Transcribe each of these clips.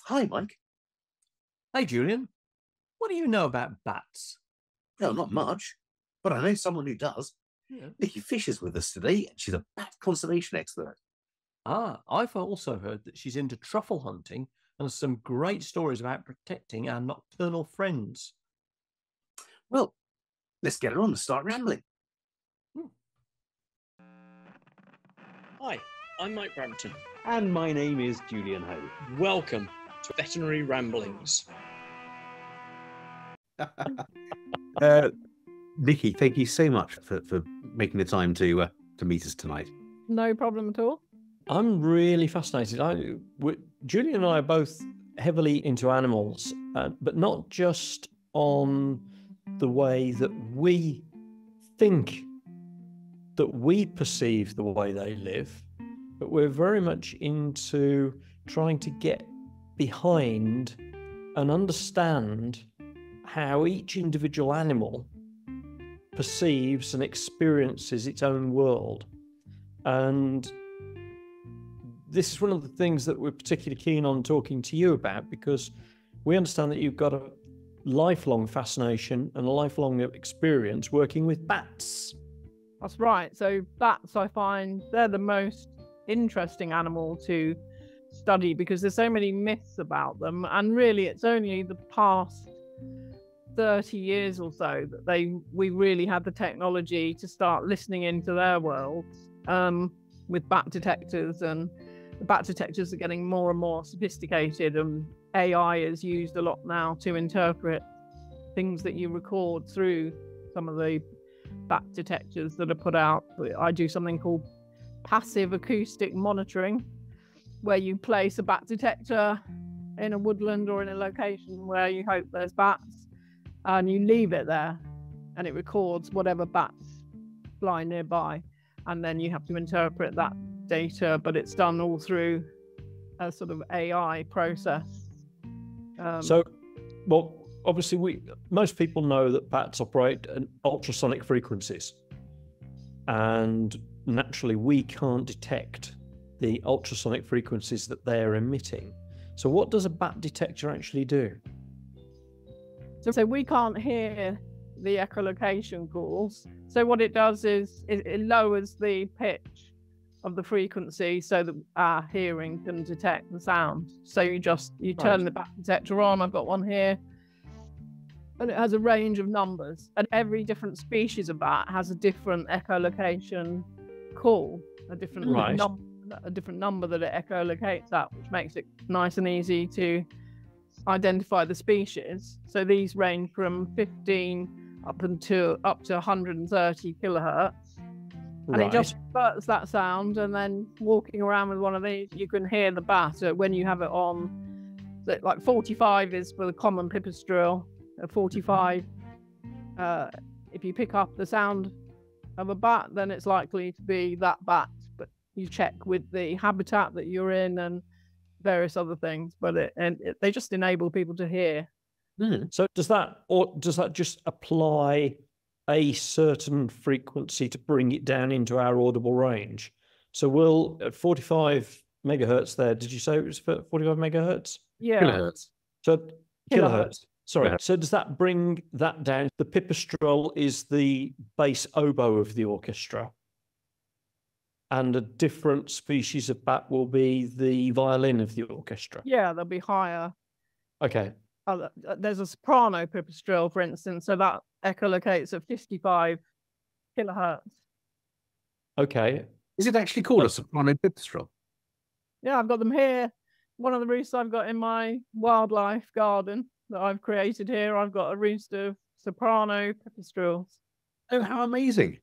Hi, Mike. Hey, Julian. What do you know about bats? Well, not much, but I know someone who does. Yeah. Nicky Fish is with us today, and she's a bat conservation expert. I've also heard that she's into truffle hunting and has some great stories about protecting our nocturnal friends. Well, let's get her on and start rambling. Hi, I'm Mike Brampton. And my name is Julian Hoad. Welcome to Veterinary Ramblings. Nicky, thank you so much for making the time to meet us tonight. No problem at all. I'm really fascinated. Julian and I are both heavily into animals, but not just on the way that we think that we perceive the way they live, but we're very much into trying to get behind and understand how each individual animal perceives and experiences its own world. And this is one of the things that we're particularly keen on talking to you about, because we understand that you've got a lifelong fascination and a lifelong experience working with bats. That's right. So bats, I find they're the most interesting animal to study because there's so many myths about them. And really, it's only the past 30 years or so that we really had the technology to start listening into their worlds with bat detectors, and the bat detectors are getting more and more sophisticated, and AI is used a lot now to interpret things that you record through some of the bat detectors that are put out. I do something called passive acoustic monitoring, where you place a bat detector in a woodland or in a location where you hope there's bats, and you leave it there and it records whatever bats fly nearby, and then you have to interpret that data, but it's done all through a sort of AI process. Obviously most people know that bats operate at ultrasonic frequencies, and naturally we can't detect the ultrasonic frequencies that they're emitting. So what does a bat detector actually do? So we can't hear the echolocation calls. So what it does is it lowers the pitch of the frequency so that our hearing can detect the sound. So you turn the bat detector on. I've got one here, and it has a range of numbers, and every different species of bat has a different echolocation call, a different number that it echolocates at, which makes it nice and easy to identify the species. So these range from 15 up to 130 kilohertz. And it just converts that sound, and then walking around with one of these, you can hear the bat. When you have it on, like 45 is for the common pipistrelle. 45, if you pick up the sound of a bat, then it's likely to be that bat. But you check with the habitat that you're in and various other things. But they just enable people to hear. So does that just apply a certain frequency to bring it down into our audible range? So at 45 megahertz there, did you say it was 45 megahertz? Yeah. Kilohertz. So kilohertz. Sorry. Yeah. So does that bring that down? The pipistrelle is the bass oboe of the orchestra, and a different species of bat will be the violin of the orchestra. Yeah, they'll be higher. Okay. There's a soprano pipistrelle, for instance, so that echolocates at 55 kilohertz. Okay. Is it actually called a soprano pipistrelle? Yeah, I've got them here. One of the roosts I've got in my wildlife garden that I've created here, I've got a roost of soprano pipistrelles. Oh, how amazing.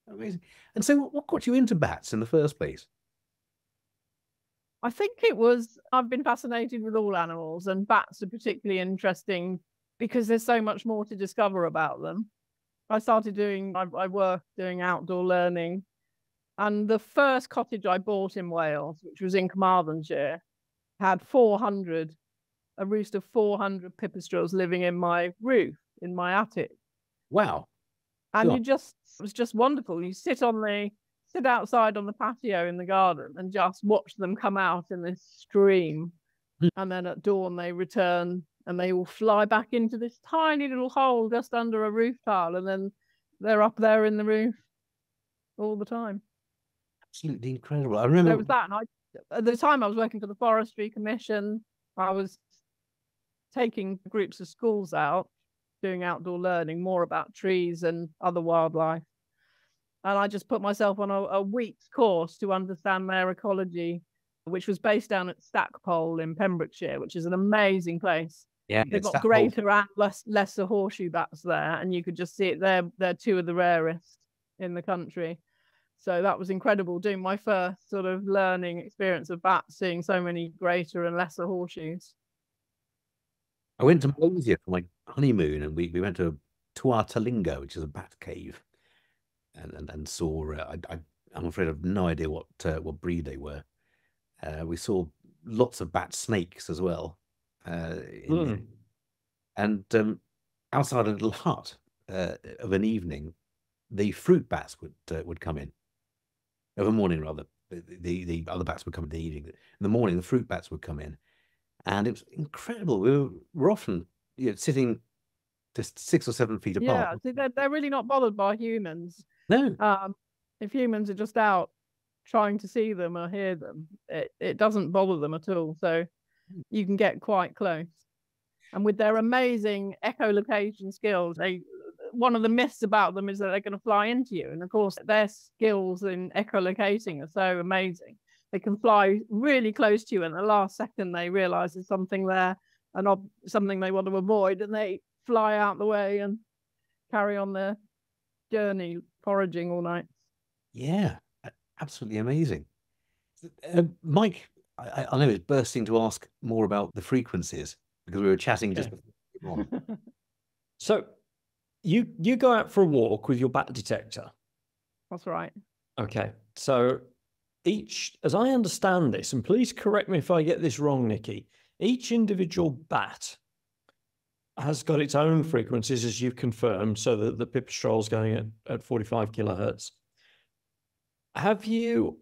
Amazing. And so what got you into bats in the first place? I think I've been fascinated with all animals, and bats are particularly interesting because there's so much more to discover about them. I work doing outdoor learning, and the first cottage I bought in Wales, which was in Carmarthenshire, had a roost of 400 pipistrelles living in my roof, in my attic. Wow. And it was just wonderful. You sit outside on the patio in the garden and just watch them come out in this stream And then at dawn they return and they all fly back into this tiny little hole just under a roof tile, and then they're up there in the roof all the time. Absolutely incredible. I There remember. was that, and at the time I was working for the Forestry Commission. I was taking groups of schools out, doing outdoor learning, more about trees and other wildlife. And I just put myself on a week's course to understand their ecology, which was based down at Stackpole in Pembrokeshire, which is an amazing place. Yeah, They've got Stackpole. greater and lesser horseshoe bats there, and you could just see it. They're two of the rarest in the country. So that was incredible, doing my first sort of learning experience of bats, seeing so many greater and lesser horseshoes. I went to Malaysia for my honeymoon, and we went to Tua Talinga, which is a bat cave, and saw. I'm afraid I've no idea what breed they were. We saw lots of bat snakes as well. And outside a little hut of an evening, the fruit bats would come in. Of a morning, rather. The other bats would come in the evening. In the morning, the fruit bats would come in, and it was incredible. We were often sitting just 6 or 7 feet apart. Yeah, they're really not bothered by humans. No. If humans are just out trying to see them or hear them, it doesn't bother them at all. So you can get quite close. And with their amazing echolocation skills, one of the myths about them is that they're going to fly into you. And of course, their skills in echolocating are so amazing. They can fly really close to you, and at the last second they realize there's something there and something they want to avoid, and they fly out the way and carry on their journey, foraging all night. Yeah, absolutely amazing. Mike, I know it's bursting to ask more about the frequencies, because we were chatting just before. So you go out for a walk with your bat detector. That's right. Okay. So as I understand this, and please correct me if I get this wrong, Nicky, each individual bat has got its own frequencies, as you've confirmed, so that the pipistrelle's going at 45 kilohertz. Have you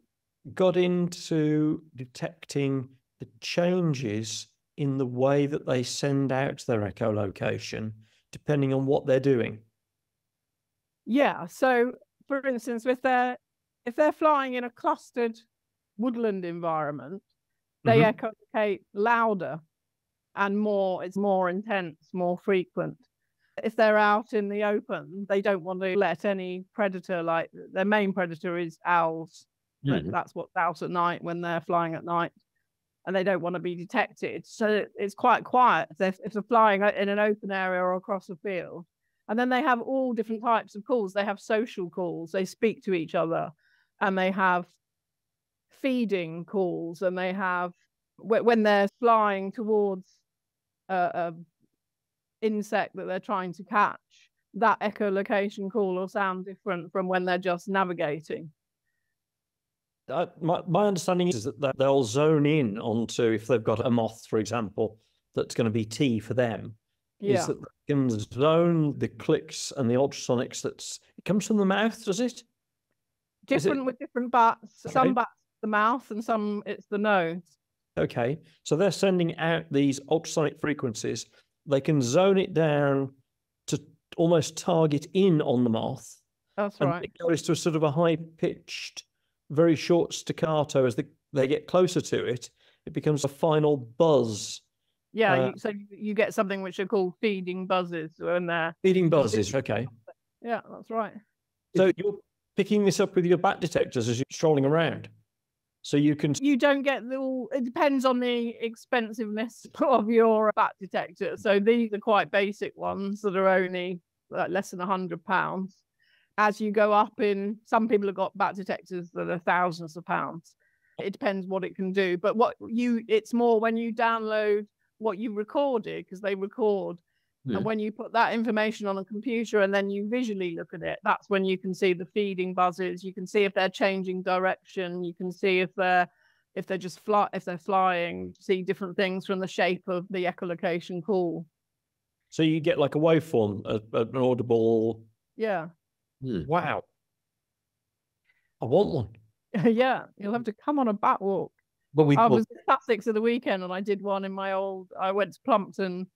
got into detecting the changes in the way that they send out their echolocation, depending on what they're doing? Yeah. So, for instance, if they're flying in a clustered woodland environment, they echolocate louder and more. It's more intense, more frequent. If they're out in the open, they don't want to let any predator, like their main predator is owls. That's what's out at night when they're flying at night, and they don't want to be detected. So it's quite quiet if they're flying in an open area or across a field. And then they have all different types of calls. They have social calls. They speak to each other, and they have feeding calls, and they have, when they're flying towards a insect that they're trying to catch, that echolocation call will sound different from when they're just navigating. My understanding is that they'll zone in onto, if they've got a moth, for example, that's going to be tea for them. Yeah. Is that they can zone the clicks and the ultrasonics. It comes from the mouth, does it? Different with different bats. Okay. Some bats the mouth, and some it's the nose. Okay, so they're sending out these ultrasonic frequencies. They can zone it down to almost target in on the moth. That's and right. it goes to a sort of a high-pitched, very short staccato. As they get closer to it, it becomes a final buzz. Yeah, so you get something which are called feeding buzzes when they're feeding buzzes. Okay. Yeah, that's right. So you're picking this up with your bat detectors as you're strolling around. So you don't get it depends on the expensiveness of your bat detector. So these are quite basic ones that are only less than £100. As you go up some people have got bat detectors that are thousands of pounds. It depends what it can do. But it's more when you download what you recorded, because they record. Yeah. And when you put that information on a computer and then you visually look at it, that's when you can see the feeding buzzes. You can see if they're changing direction. You can see if they're flying, see different things from the shape of the echolocation call. So you get like a waveform, an audible. Yeah. Wow. I want one. Yeah, you'll have to come on a bat walk. Well, I was in Sussex at the weekend, and I did one in I went to Plumpton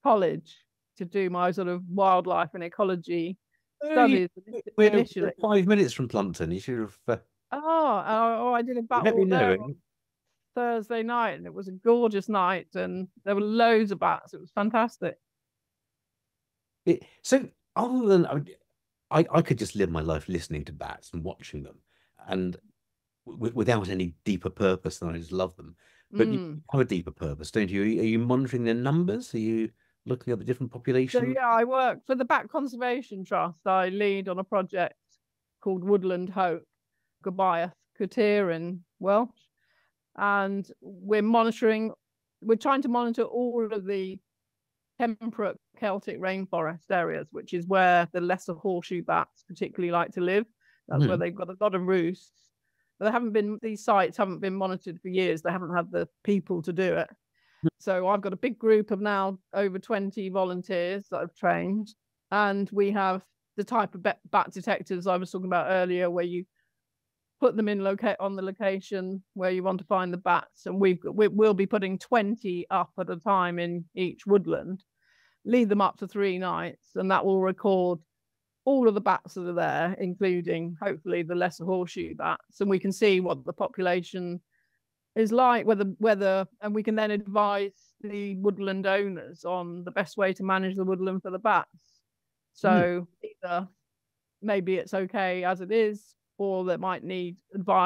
College to do my sort of wildlife and ecology studies we're initially. 5 minutes from Plumpton. You should have. I did a bat Let me walk there know. on Thursday night, and it was a gorgeous night, and there were loads of bats. It was fantastic. So, other than I could just live my life listening to bats and watching them, and without any deeper purpose than I just love them. But you have a deeper purpose, don't you? Are you monitoring their numbers? Are you looking at the different So populations? yeah, I work for the Bat Conservation Trust. I lead on a project called Woodland Hope, Gobaith Cwtir in Welsh, and we're trying to monitor all of the temperate Celtic rainforest areas, which is where the lesser horseshoe bats particularly like to live. That's where they've got a lot of roosts. But these sites haven't been monitored for years. They haven't had the people to do it. So I've got a big group of now over 20 volunteers that I've trained. And we have the type of bat detectors I was talking about earlier, where you put them on the location where you want to find the bats. And we'll be putting 20 up at a time in each woodland, lead them up for 3 nights, and that will record all of the bats that are there, including hopefully the lesser horseshoe bats, and we can see what the population is like, whether, and we can then advise the woodland owners on the best way to manage the woodland for the bats. So either maybe it's okay as it is, or they might need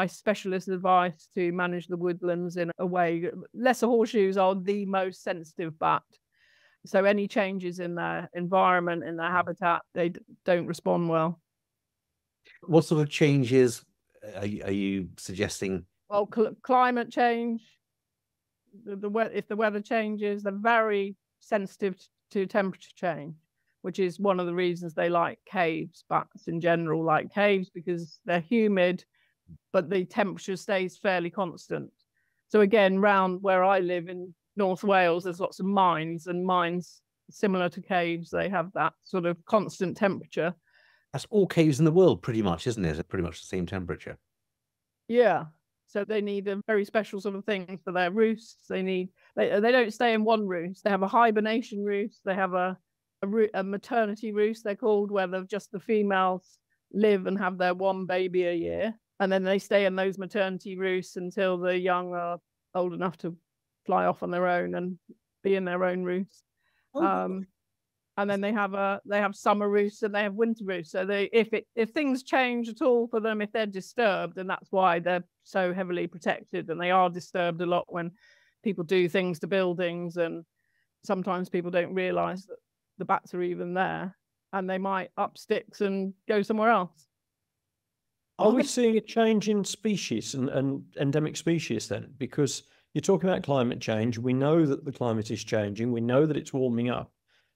specialist advice to manage the woodlands in a way. Lesser horseshoes are the most sensitive bat. So any changes in their environment, in their habitat, they don't respond well. What sort of changes are you suggesting? Well, climate change, if the weather changes, they're very sensitive to temperature change, which is one of the reasons they like caves. Bats in general like caves because they're humid, but the temperature stays fairly constant. So again, round where I live in North Wales, there's lots of mines, and mines similar to caves, they have that sort of constant temperature. That's all caves in the world, pretty much, isn't it? It's pretty much the same temperature. Yeah. So they need a very special sort of thing for their roosts. They don't stay in one roost. They have a hibernation roost. They have a maternity roost, they're called, where just the females live and have their one baby a year. And then they stay in those maternity roosts until the young are old enough to fly off on their own and be in their own roost. And then they have summer roosts and they have winter roosts. So if things change at all for them, if they're disturbed, and that's why they're so heavily protected, and they are disturbed a lot when people do things to buildings, and sometimes people don't realize that the bats are even there, and they might up sticks and go somewhere else. Are we seeing a change in species and endemic species then? Because you're talking about climate change. We know that the climate is changing. We know that it's warming up.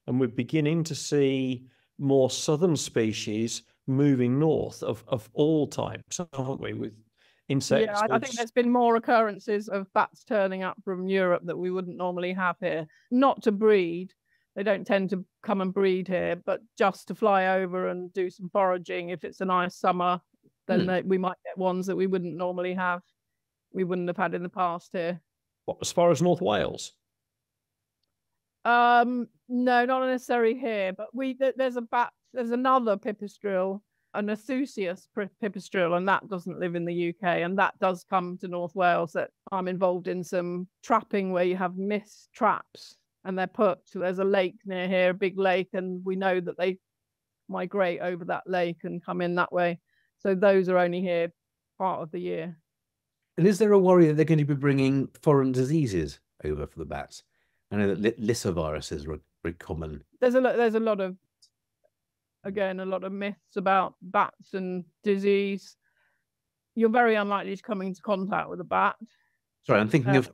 And we're beginning to see more southern species moving north of all types, aren't we? With insects. Yeah, I think there's been more occurrences of bats turning up from Europe that we wouldn't normally have here. Not to breed. They don't tend to come and breed here, but just to fly over and do some foraging. If it's a nice summer, then we might get ones that we wouldn't normally have. We wouldn't have had in the past here. What, as far as North Wales? No, not necessarily here, but there's another pipistrelle, an Atheusius pipistrelle, and that doesn't live in the UK, and that does come to North Wales. That I'm involved in some trapping where you have mist traps, and there's a lake near here, a big lake, and we know that they migrate over that lake and come in that way. So those are only here part of the year. And is there a worry that they're going to be bringing foreign diseases over for the bats? I know that lissoviruses are very common. There's a lot of myths about bats and disease. You're very unlikely to come into contact with a bat. Sorry, I'm thinking of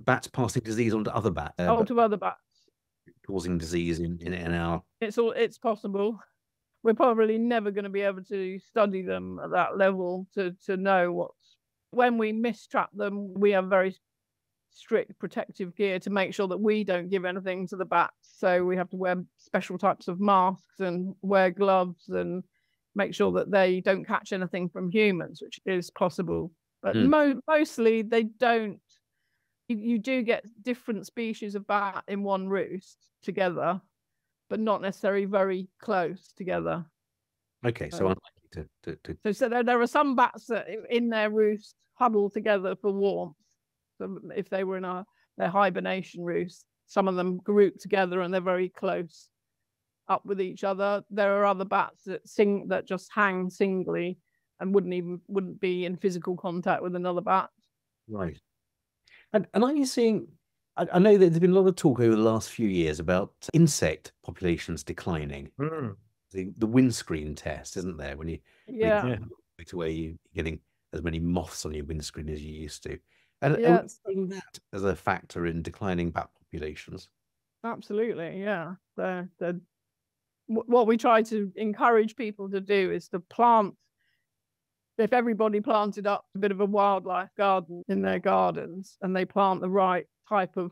bats passing disease onto other bats. To other bats. Causing disease in our... It's possible. We're probably never going to be able to study them at that level to know when we mistrap them. We have very strict protective gear to make sure that we don't give anything to the bats. So we have to wear special types of masks and wear gloves and make sure that they don't catch anything from humans, which is possible. But mostly they don't You do get different species of bat in one roost together, but not necessarily very close together. Okay, so unlikely to. So there are some bats that in their roost huddle together for warmth. So if they were in their hibernation roost, some of them group together and they're very close up with each other. There are other bats that just hang singly and wouldn't be in physical contact with another bat. Right. And are you seeing? I know that there's been a lot of talk over the last few years about insect populations declining. The windscreen test, isn't there? When you to where you're getting as many moths on your windscreen as you used to. And are you seeing that as a factor in declining bat populations? Absolutely, yeah. What we try to encourage people to do is to plant. If everybody planted up a bit of a wildlife garden in their gardens and they plant the right type of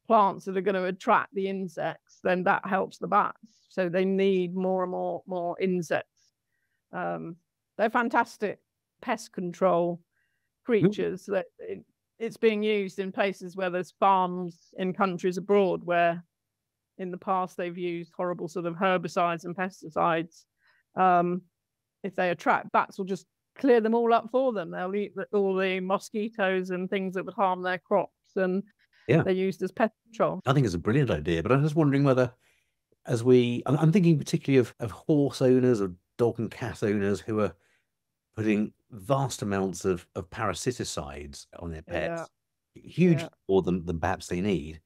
plants that are going to attract the insects, then that helps the bats. So they need more and more insects. They're fantastic pest control creatures. That it's being used in places where there's farms in countries abroad where in the past they've used horrible sort of herbicides and pesticides. If they attract bats, will just clear them all up for them. They'll eat all the mosquitoes and things that would harm their crops, and they're used as pest control. I think it's a brilliant idea, but I'm just wondering whether, I'm thinking particularly of horse owners or dog and cat owners who are putting vast amounts of parasiticides on their pets, huge more than perhaps they need,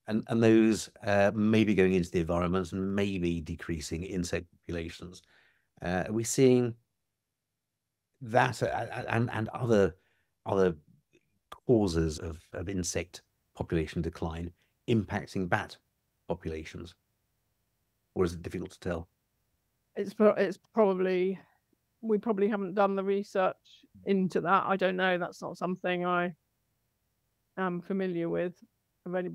and those maybe going into the environment and maybe decreasing insect populations. Are we seeing that and other causes of insect population decline impacting bat populations, or is it difficult to tell? It's probably, we probably haven't done the research into that. I don't know. That's not something I am familiar with.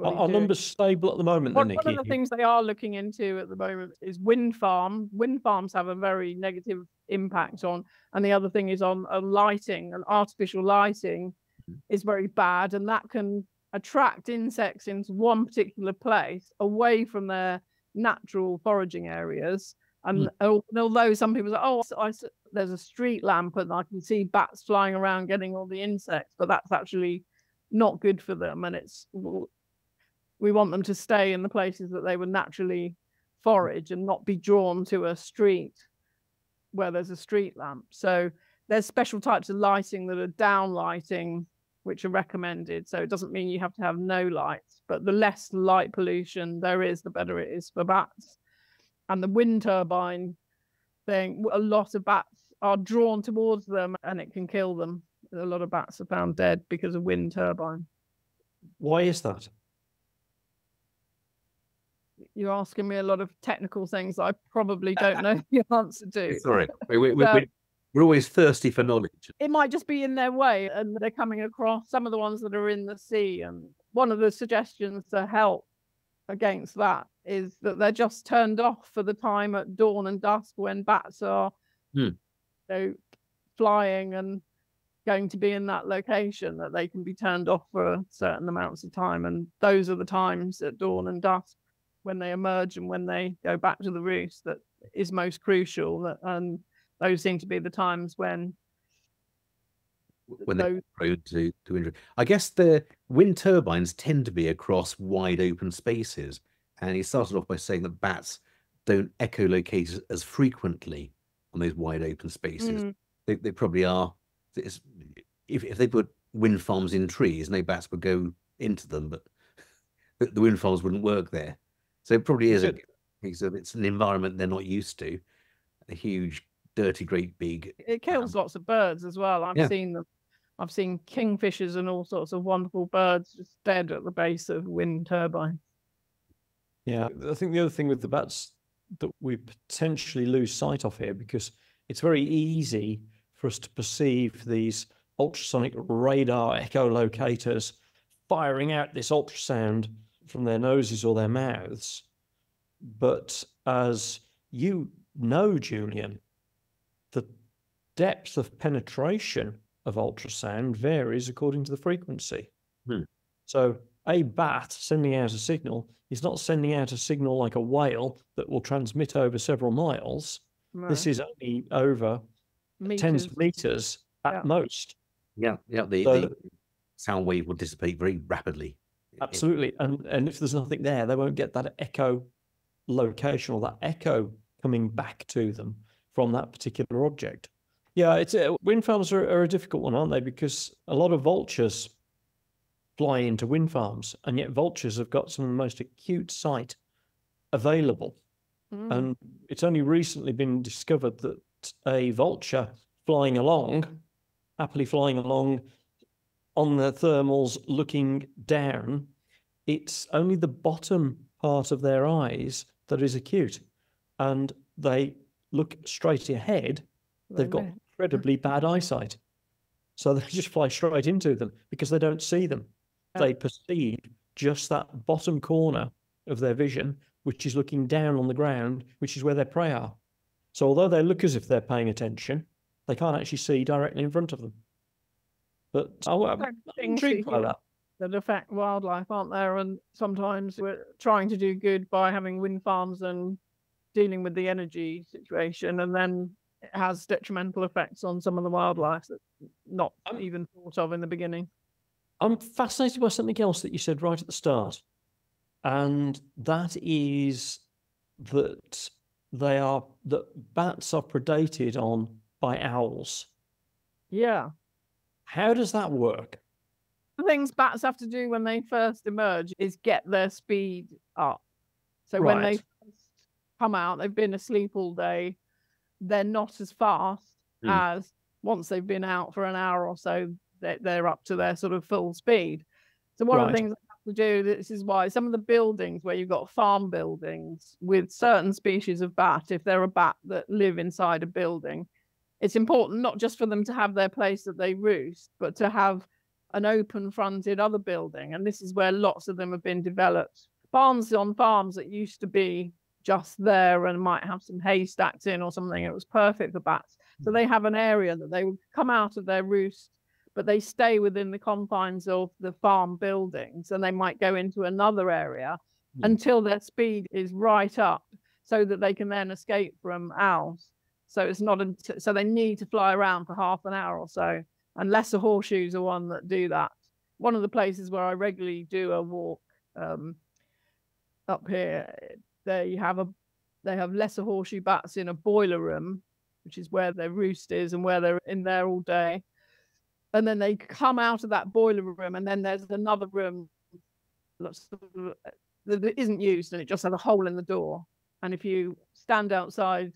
Are numbers stable at the moment? One of the things they are looking into at the moment is wind farms. Wind farms have a very negative impact on, and the other thing is on lighting, and artificial lighting is very bad, and that can attract insects into one particular place away from their natural foraging areas. And although some people say, there's a street lamp and I can see bats flying around getting all the insects, but that's actually not good for them. And we want them to stay in the places that they would naturally forage and not be drawn to a street where there's a street lamp. So there's special types of lighting that are down lighting, which are recommended. So it doesn't mean you have to have no lights, but the less light pollution there is, the better it is for bats. And the wind turbine thing, a lot of bats are drawn towards them and it can kill them. A lot of bats are found dead because of wind turbine. Why is that? You're asking me a lot of technical things that I probably don't know the answer to. Sorry, we're always thirsty for knowledge. It might just be in their way, and they're coming across some of the ones that are in the sea. And one of the suggestions to help against that is that they're just turned off for the time at dawn and dusk when bats are flying and going to be in that location, that they can be turned off for certain amounts of time. And those are the times at dawn and dusk when they emerge and when they go back to the roost that is most crucial. And those seem to be the times when they're prone to injury. I guess the wind turbines tend to be across wide open spaces. And he started off by saying that bats don't echolocate as frequently on those wide open spaces. They probably are. If they put wind farms in trees, no bats would go into them, but the wind farms wouldn't work there. So it probably is it's an environment they're not used to. A huge, dirty, great big. It kills lots of birds as well. I've seen them. I've seen kingfishers and all sorts of wonderful birds just dead at the base of wind turbine. Yeah, I think the other thing with the bats that we potentially lose sight of here, because it's very easy for us to perceive these ultrasonic radar echolocators firing out this ultrasound from their noses or their mouths. But as you know, Julian, the depth of penetration of ultrasound varies according to the frequency. So a bat sending out a signal is not sending out a signal like a whale that will transmit over several miles. No. This is only over tens of meters at most. Yeah, yeah. So- The sound wave will dissipate very rapidly. Absolutely. And if there's nothing there, they won't get that echo location or that echo coming back to them from that particular object. Yeah, it's wind farms are a difficult one, aren't they? Because a lot of vultures fly into wind farms, and yet vultures have got some of the most acute sight available. And it's only recently been discovered that a vulture flying along, happily flying along on the thermals looking down, it's only the bottom part of their eyes that is acute. And they look straight ahead. They've got incredibly bad eyesight. So they just fly straight into them because they don't see them. They perceive just that bottom corner of their vision, which is looking down on the ground, which is where their prey are. So although they look as if they're paying attention, they can't actually see directly in front of them. But I'm intrigued by that. That affect wildlife, aren't there? And sometimes we're trying to do good by having wind farms and dealing with the energy situation, and then it has detrimental effects on some of the wildlife that's not even thought of in the beginning. I'm fascinated by something else that you said right at the start, and that is that bats are predated on by owls. Yeah. How does that work? The things bats have to do when they first emerge is get their speed up. So when they Right. first come out, they've been asleep all day, they're not as fast as once they've been out for an hour or so, they're up to their sort of full speed. So one of the Right. things they have to do, this is why some of the buildings where you've got farm buildings with certain species of bat, if they're a bat that live inside a building, it's important not just for them to have their place that they roost, but to have an open fronted other building. And this is where lots of them have been developed. Barns on farms that used to be just there and might have some hay stacked in or something. It was perfect for bats. So they have an area that they would come out of their roost, but they stay within the confines of the farm buildings, and they might go into another area until their speed is right up so that they can then escape from owls. So it's not so they need to fly around for half an hour or so. And lesser horseshoes are one that do that. One of the places where I regularly do a walk up here, they have lesser horseshoe bats in a boiler room, which is where their roost is and where they're in there all day. And then they come out of that boiler room, and then there's another room that isn't used, and it just has a hole in the door. And if you stand outside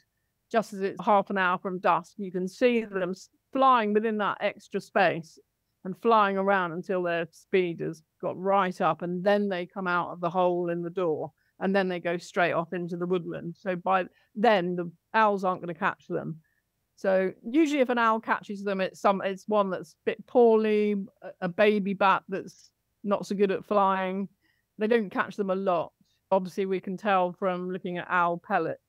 just as it's half an hour from dusk, you can see them flying within that extra space and flying around until their speed has got right up, and then they come out of the hole in the door, and then they go straight off into the woodland. So by then the owls aren't going to catch them. So usually if an owl catches them, it's one that's a bit poorly, a baby bat that's not so good at flying. They don't catch them a lot. Obviously we can tell from looking at owl pellets.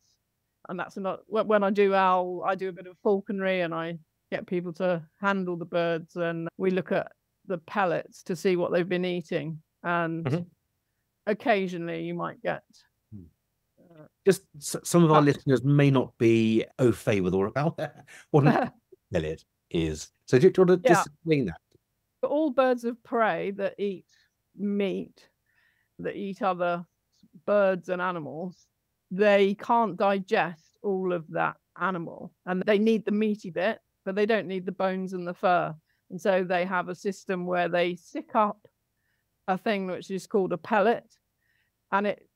And that's not, when I do owl, I do a bit of falconry, and I get people to handle the birds, and we look at the pellets to see what they've been eating. And occasionally you might get Just some of our listeners may not be au fait with all about what an pellet is. So do you want to just explain that? all birds of prey that eat meat, that eat other birds and animals, they can't digest all of that animal, and they need the meaty bit, but they don't need the bones and the fur. And so they have a system where they sick up a thing which is called a pellet, and it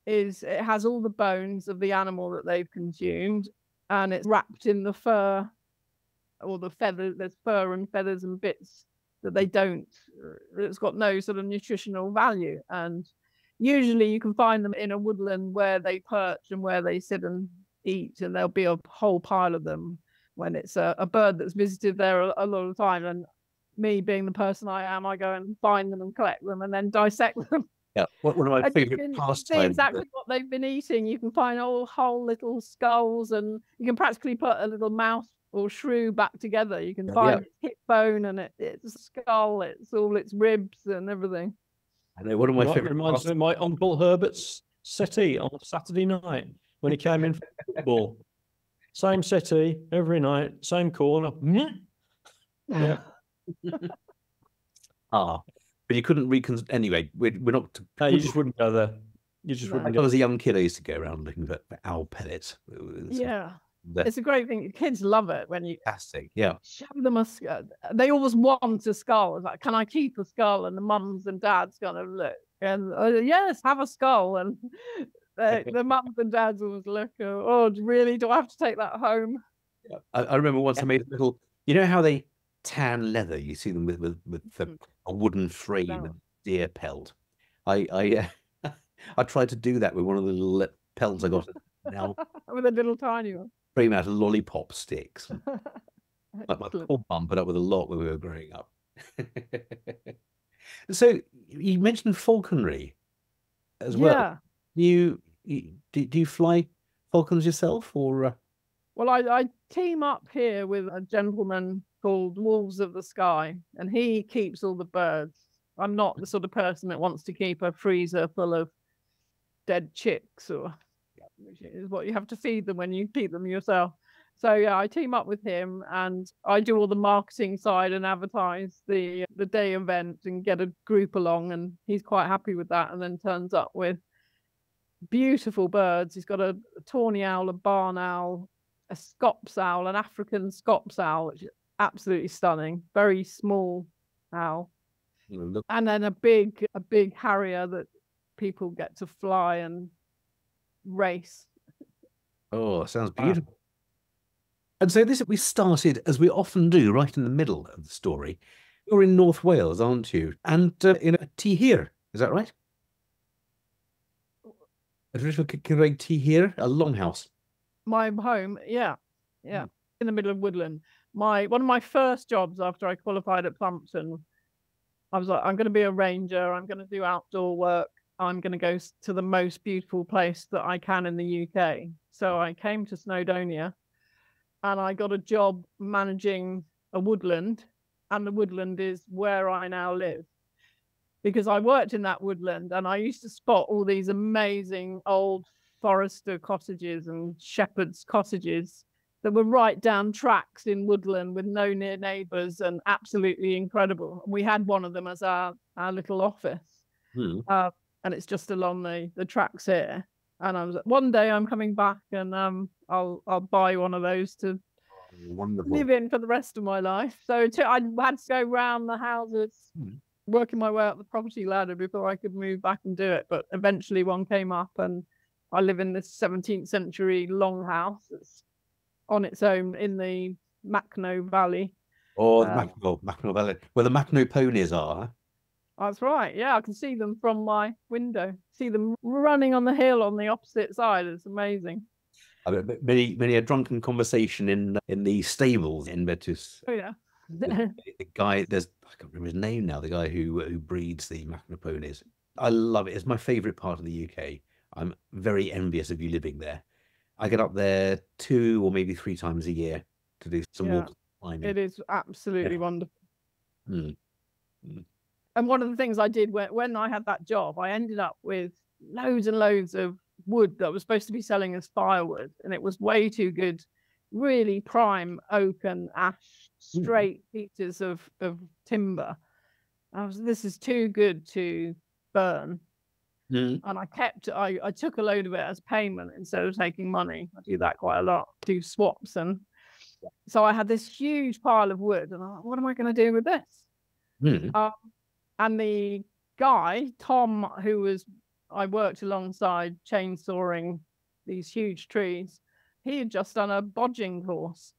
has all the bones of the animal that they've consumed, and it's wrapped in the fur or the feather. There's fur and feathers and bits that they don't, it's got no sort of nutritional value. And usually you can find them in a woodland where they perch and where they sit and eat, and there'll be a whole pile of them when it's a bird that's visited there a lot of the time. And me being the person I am, I go and find them and collect them and then dissect them Yeah, one of my And you favourite can see pastimes. exactly what they've been eating. You can find whole little skulls, and you can practically put a little mouse or shrew back together. You can find its hip bone and its skull, it's all its ribs and everything. I know one of my favourite Reminds me of my Uncle Herbert's settee on Saturday night when he came in for football. Same settee every night, same corner. Yeah. But you couldn't anyway. We're not. No, you just wouldn't go there. You just wouldn't When go. I was a young kid, I used to go around looking for owl pellets. Yeah, it's a great thing. Kids love it when you Fantastic. Yeah. show them a skull. They always want a skull. It's like, can I keep a skull? And the mums and dads kind of look and yes, have a skull. And the mums and dads always look, oh, really? Do I have to take that home? Yeah. I remember once I made a little. You know how they tan leather? You see them with a wooden frame and deer pelt. I tried to do that with one of the little pelts I got now. With a little tiny one. Frame out of lollipop sticks. Like my poor mum put up with a lot when we were growing up. So you mentioned falconry as well. Do you fly falcons yourself, or? Well, I team up here with a gentleman called Wolves of the Sky, and he keeps all the birds. I'm not the sort of person that wants to keep a freezer full of dead chicks, which is what you have to feed them when you feed them yourself. So yeah, I team up with him, and I do all the marketing side and advertise the day event and get a group along, and he's quite happy with that, and then turns up with beautiful birds. He's got a tawny owl, a barn owl, a scops owl, an African scops owl, which is absolutely stunning. Very small owl. And then a big harrier that people get to fly and race. Oh, sounds beautiful. And so we started, as we often do, right in the middle of the story. You're in North Wales, aren't you? And in a tee here, is that right? A traditional Cymraeg tee here, a longhouse. My home, yeah, in the middle of woodland. One of my first jobs after I qualified at Brampton, I was like, I'm going to be a ranger. I'm going to do outdoor work. I'm going to go to the most beautiful place that I can in the UK. So I came to Snowdonia, and I got a job managing a woodland, and the woodland is where I now live. Because I worked in that woodland, and I used to spot all these amazing old forester cottages and shepherds' cottages that were right down tracks in woodland with no near neighbours, and absolutely incredible. We had one of them as our little office. And it's just along the tracks here. And I was one day I'm coming back, and I'll buy one of those to live in for the rest of my life. So I had to go round the houses, working my way up the property ladder before I could move back and do it. But eventually one came up, and I live in this 17th century longhouse that's on its own in the Macknoe Valley. Oh, the Macknoe Valley, where the Macknoe ponies are. That's right. Yeah, I can see them from my window. See them running on the hill on the opposite side. It's amazing. I mean, many a drunken conversation in the stables in Betus. Oh yeah. The guy, I can't remember his name now. The guy who breeds the Macknoe ponies. I love it. It's my favourite part of the UK. I'm very envious of you living there. I get up there 2 or maybe 3 times a year to do some walks. It is absolutely wonderful. And one of the things I did when I had that job, I ended up with loads and loads of wood that was supposed to be selling as firewood, and it was way too good. Really prime oak and ash, straight pieces of timber. This is too good to burn. And I took a load of it as payment instead of taking money. I do that quite a lot, do swaps. And so I had this huge pile of wood, and I thought, what am I going to do with this? And the guy, Tom, I worked alongside chainsawing these huge trees, he had just done a bodging course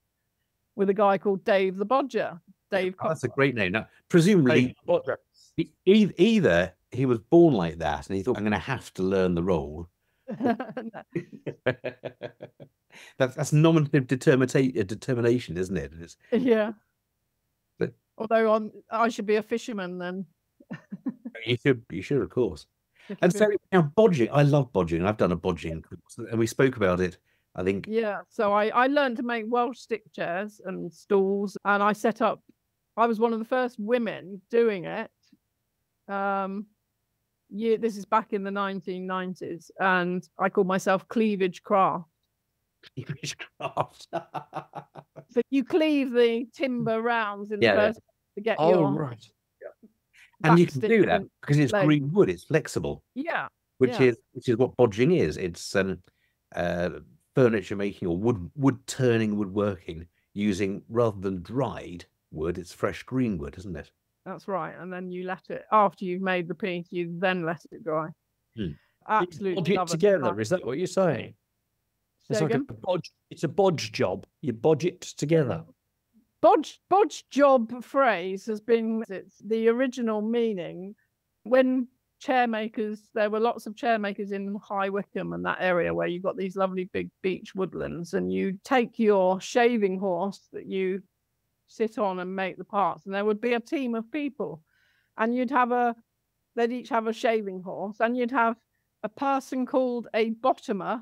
with a guy called Dave the Bodger. That's a great name. Now, presumably, either he was born like that and he thought, I'm going to have to learn the role. That's nominative determination, isn't it? Yeah. But, although I should be a fisherman then. you should, of course. Nicky And Fish. so now bodging, I love bodging. I've done a bodging course, and we spoke about it, I think. Yeah, so I learned to make Welsh stick chairs and stools, and I was one of the first women doing it. This is back in the 1990s, and I called myself Cleavage Craft. Cleavage craft. So you cleave the timber rounds in the Yeah, yeah. first to get Oh, your right. And you back can stick do that and because it's leg. green wood, it's flexible, Yeah, which yeah. is what bodging is. It's furniture making or wood turning, woodworking using, rather than dried wood, it's fresh green wood, isn't it? That's right. And then you let it, after you've made the piece, you then let it dry. Hmm. Absolutely Bodge it love it. together. Is that what you're saying? It's Say like a again? bodge. It's a bodge job. You bodge it together. Bodge job phrase has been, it's the original meaning when chair makers, there were lots of chair makers in High Wycombe and that area where you've got these lovely big beech woodlands, and you take your shaving horse that you sit on and make the parts, and there would be a team of people, and they'd each have a shaving horse, and you'd have a person called a bottomer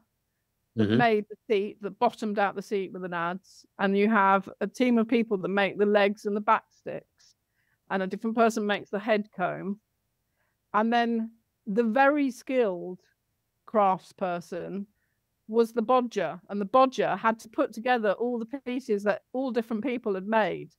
that Mhm. made the seat, that bottomed out the seat with the nads, and you have a team of people that make the legs and the back sticks, and a different person makes the head comb, and then the very skilled craftsperson was the bodger, and the bodger had to put together all the pieces that all different people had made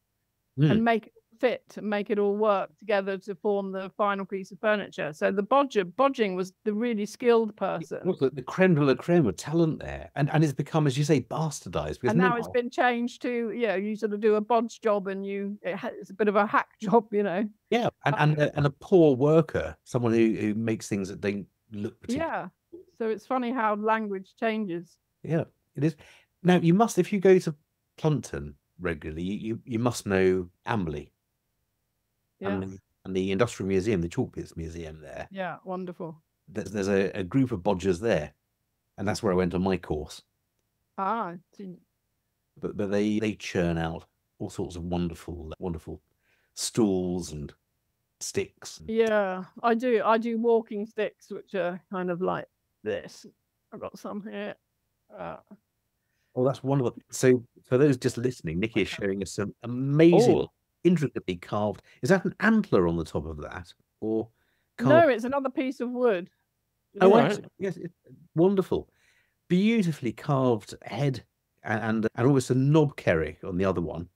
and make it fit and make it all work together to form the final piece of furniture. So the bodging was the really skilled person. Look, the creme de la creme of talent there, and it's become, as you say, bastardized. Because And now it's been changed to, you sort of do a bodge job, and it's a bit of a hack job, yeah, and a poor worker, someone who makes things that don't look particularly. Yeah. So it's funny how language changes. Yeah, it is. Now you must, if you go to Plumpton regularly, you must know Amberley Yeah. and the Industrial Museum, the Chalkpits Museum there. Yeah. Wonderful. There's a group of bodgers there, and that's where I went on my course. Ah. But they churn out all sorts of wonderful stools and sticks. Yeah, I do walking sticks, which are kind of like this. I've got some here. Oh, that's wonderful. So for those just listening, Nicky is showing us some amazing, Oh, intricately carved. Is that an antler on the top of that, or No, carved? it's another piece of wood. Oh, right. actually, yes, it's wonderful, beautifully carved head and almost a knob kerry on the other one,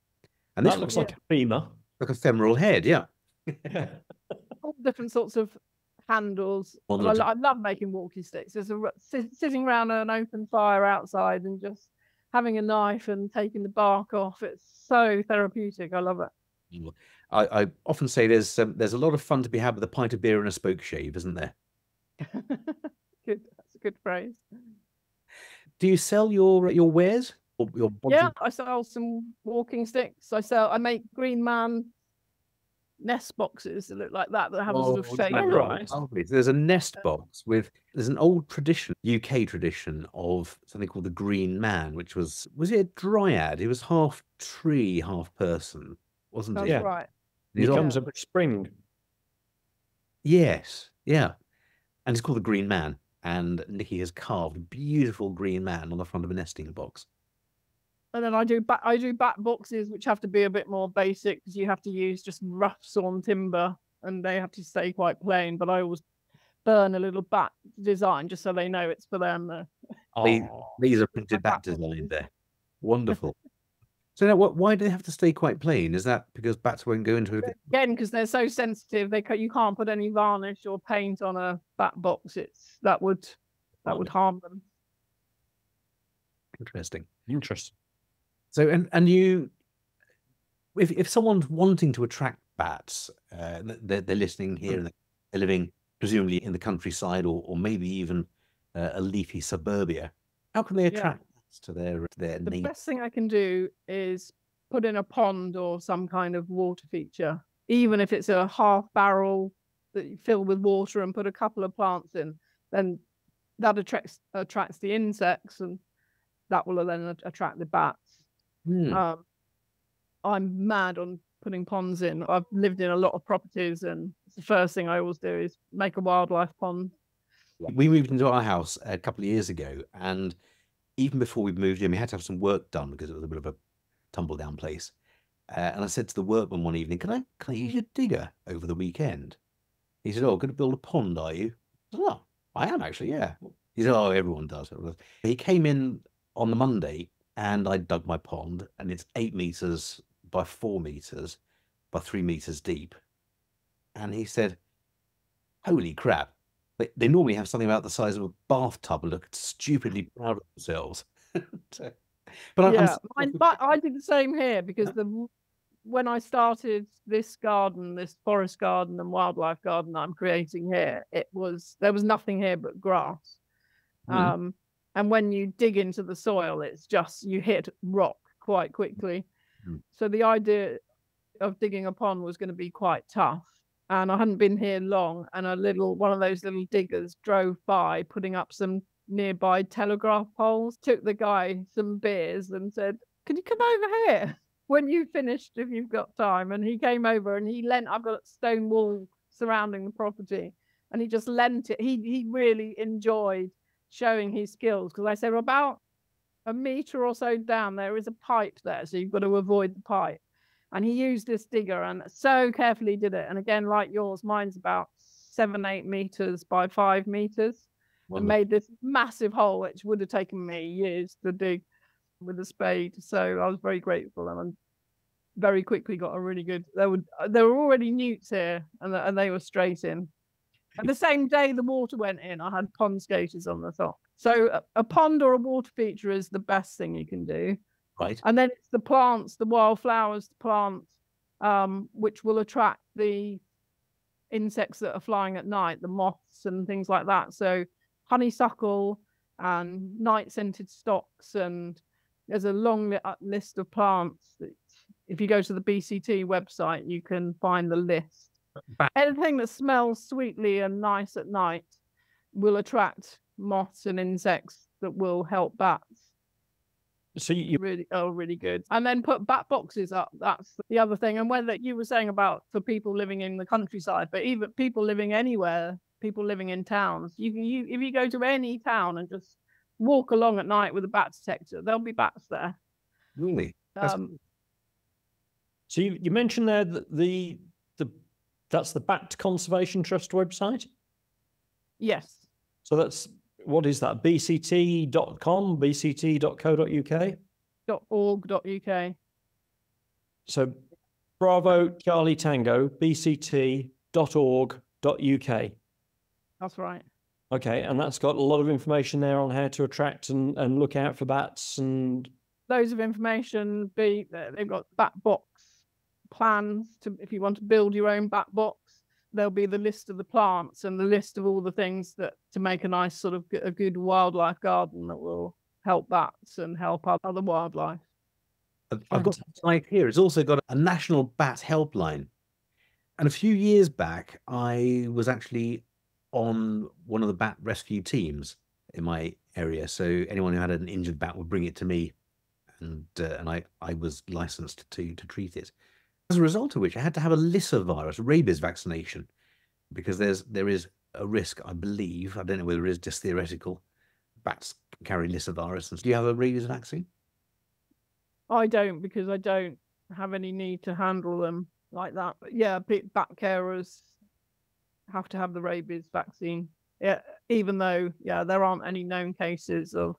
and this that looks looks like a femur. like a femoral head. Yeah, All different sorts of handles. On Well, the I love making walking sticks. There's sitting around an open fire outside and just having a knife and taking the bark off. It's so therapeutic. I love it. I often say there's a lot of fun to be had with a pint of beer and a spoke shave, isn't there? Good. That's a good phrase. Do you sell your wares or your Yeah, I sell some walking sticks. I make Green Man nest boxes that look like that have a sort of shape. right. Lovely. There's a nest box there's an old tradition, UK tradition, of something called the Green Man, which was it a dryad? He was half tree, half person, wasn't That's he? Yeah. right. And he's He on- comes every spring. Yes, yeah. And it's called the Green Man. And Nicky has carved a beautiful green man on the front of a nesting box. And then I do back boxes, which have to be a bit more basic because you have to use just rough sawn timber and they have to stay quite plain. But I always burn a little back design just so they know it's for them. These are printed back design there. Wonderful. So now, why do they have to stay quite plain? Is that because bats won't go into it? Again, because they're so sensitive, you can't put any varnish or paint on a bat box. That would harm them. Interesting. Interesting. So, and you, if someone's wanting to attract bats, they're listening here and they're living presumably in the countryside or maybe even a leafy suburbia, how can they attract bats to their The neighbours? best thing I can do is put in a pond or some kind of water feature, even if it's a half barrel that you fill with water and put a couple of plants in, then that attracts the insects and that will then attract the bats. I'm mad on putting ponds in. I've lived in a lot of properties and the first thing I always do is make a wildlife pond We moved into our house a couple of years ago, and even before we moved in, we had to have some work done because it was a bit of a tumble down place. And I said to the workman one evening, can I use your digger over the weekend? He said, oh, going to build a pond, are you? I said, oh, I am actually, yeah. He said, oh, everyone does. He came in on the Monday and I dug my pond, and it's 8 meters by 4 meters by 3 meters deep. And he said, holy crap. They normally have something about the size of a bathtub and look stupidly proud of themselves. But yeah, I did the same here because when I started this garden, this forest garden and wildlife garden I'm creating here, there was nothing here but grass. And when you dig into the soil, it's just you hit rock quite quickly. So the idea of digging a pond was going to be quite tough. And I hadn't been here long, and one of those little diggers drove by, putting up some nearby telegraph poles, took the guy some beers and said, can you come over here when you've finished, if you've got time? And he came over and I've got a stone wall surrounding the property, and he just lent it. He really enjoyed showing his skills, because I said, about a meter or so down there is a pipe there, so you've got to avoid the pipe. And he used this digger and so carefully did it. And again, like yours, mine's about 7-8 meters by 5 meters. And made this massive hole, which would have taken me years to dig with a spade. So I was very grateful, and I very quickly got a really good. There were already newts here, and they were straight in. And the same day the water went in, I had pond skaters on the top. So a pond or a water feature is the best thing you can do. Right. And then it's the plants, the wildflowers, the plants, which will attract the insects that are flying at night, the moths and things like that. So honeysuckle and night-scented stocks, and there's a long list of plants that, if you go to the BCT website, you can find the list. Anything that smells sweetly and nice at night will attract moths and insects that will help bats. So you really good. And then put bat boxes up. That's the other thing. And whether you were saying about for people living in the countryside, but even people living anywhere, people living in towns, if you go to any town and just walk along at night with a bat detector, there'll be bats there. Really? So you mentioned there that that's the Bat Conservation Trust website? Yes. So what is that? bct.com, bct.co.uk? .org.uk. So Bravo Charlie Tango, bct.org.uk. That's right. Okay, and that's got a lot of information there on how to attract and look out for bats and loads of information. They've got bat box plans if you want to build your own bat box. There'll be the list of the plants and the list of all the things to make a nice sort of a good wildlife garden that will help bats and help other wildlife. I've got a slide here. It's also got a national bat helpline. And a few years back, I was actually on one of the bat rescue teams in my area. So anyone who had an injured bat would bring it to me, and I was licensed to treat it. As a result of which, I had to have a Lissa virus, rabies vaccination, because there is a risk, I believe, I don't know whether it is just theoretical, bats carry Lissa virus. Do you have a rabies vaccine? I don't, because I don't have any need to handle them like that. But yeah, bat carers have to have the rabies vaccine. Yeah, even though, there aren't any known cases of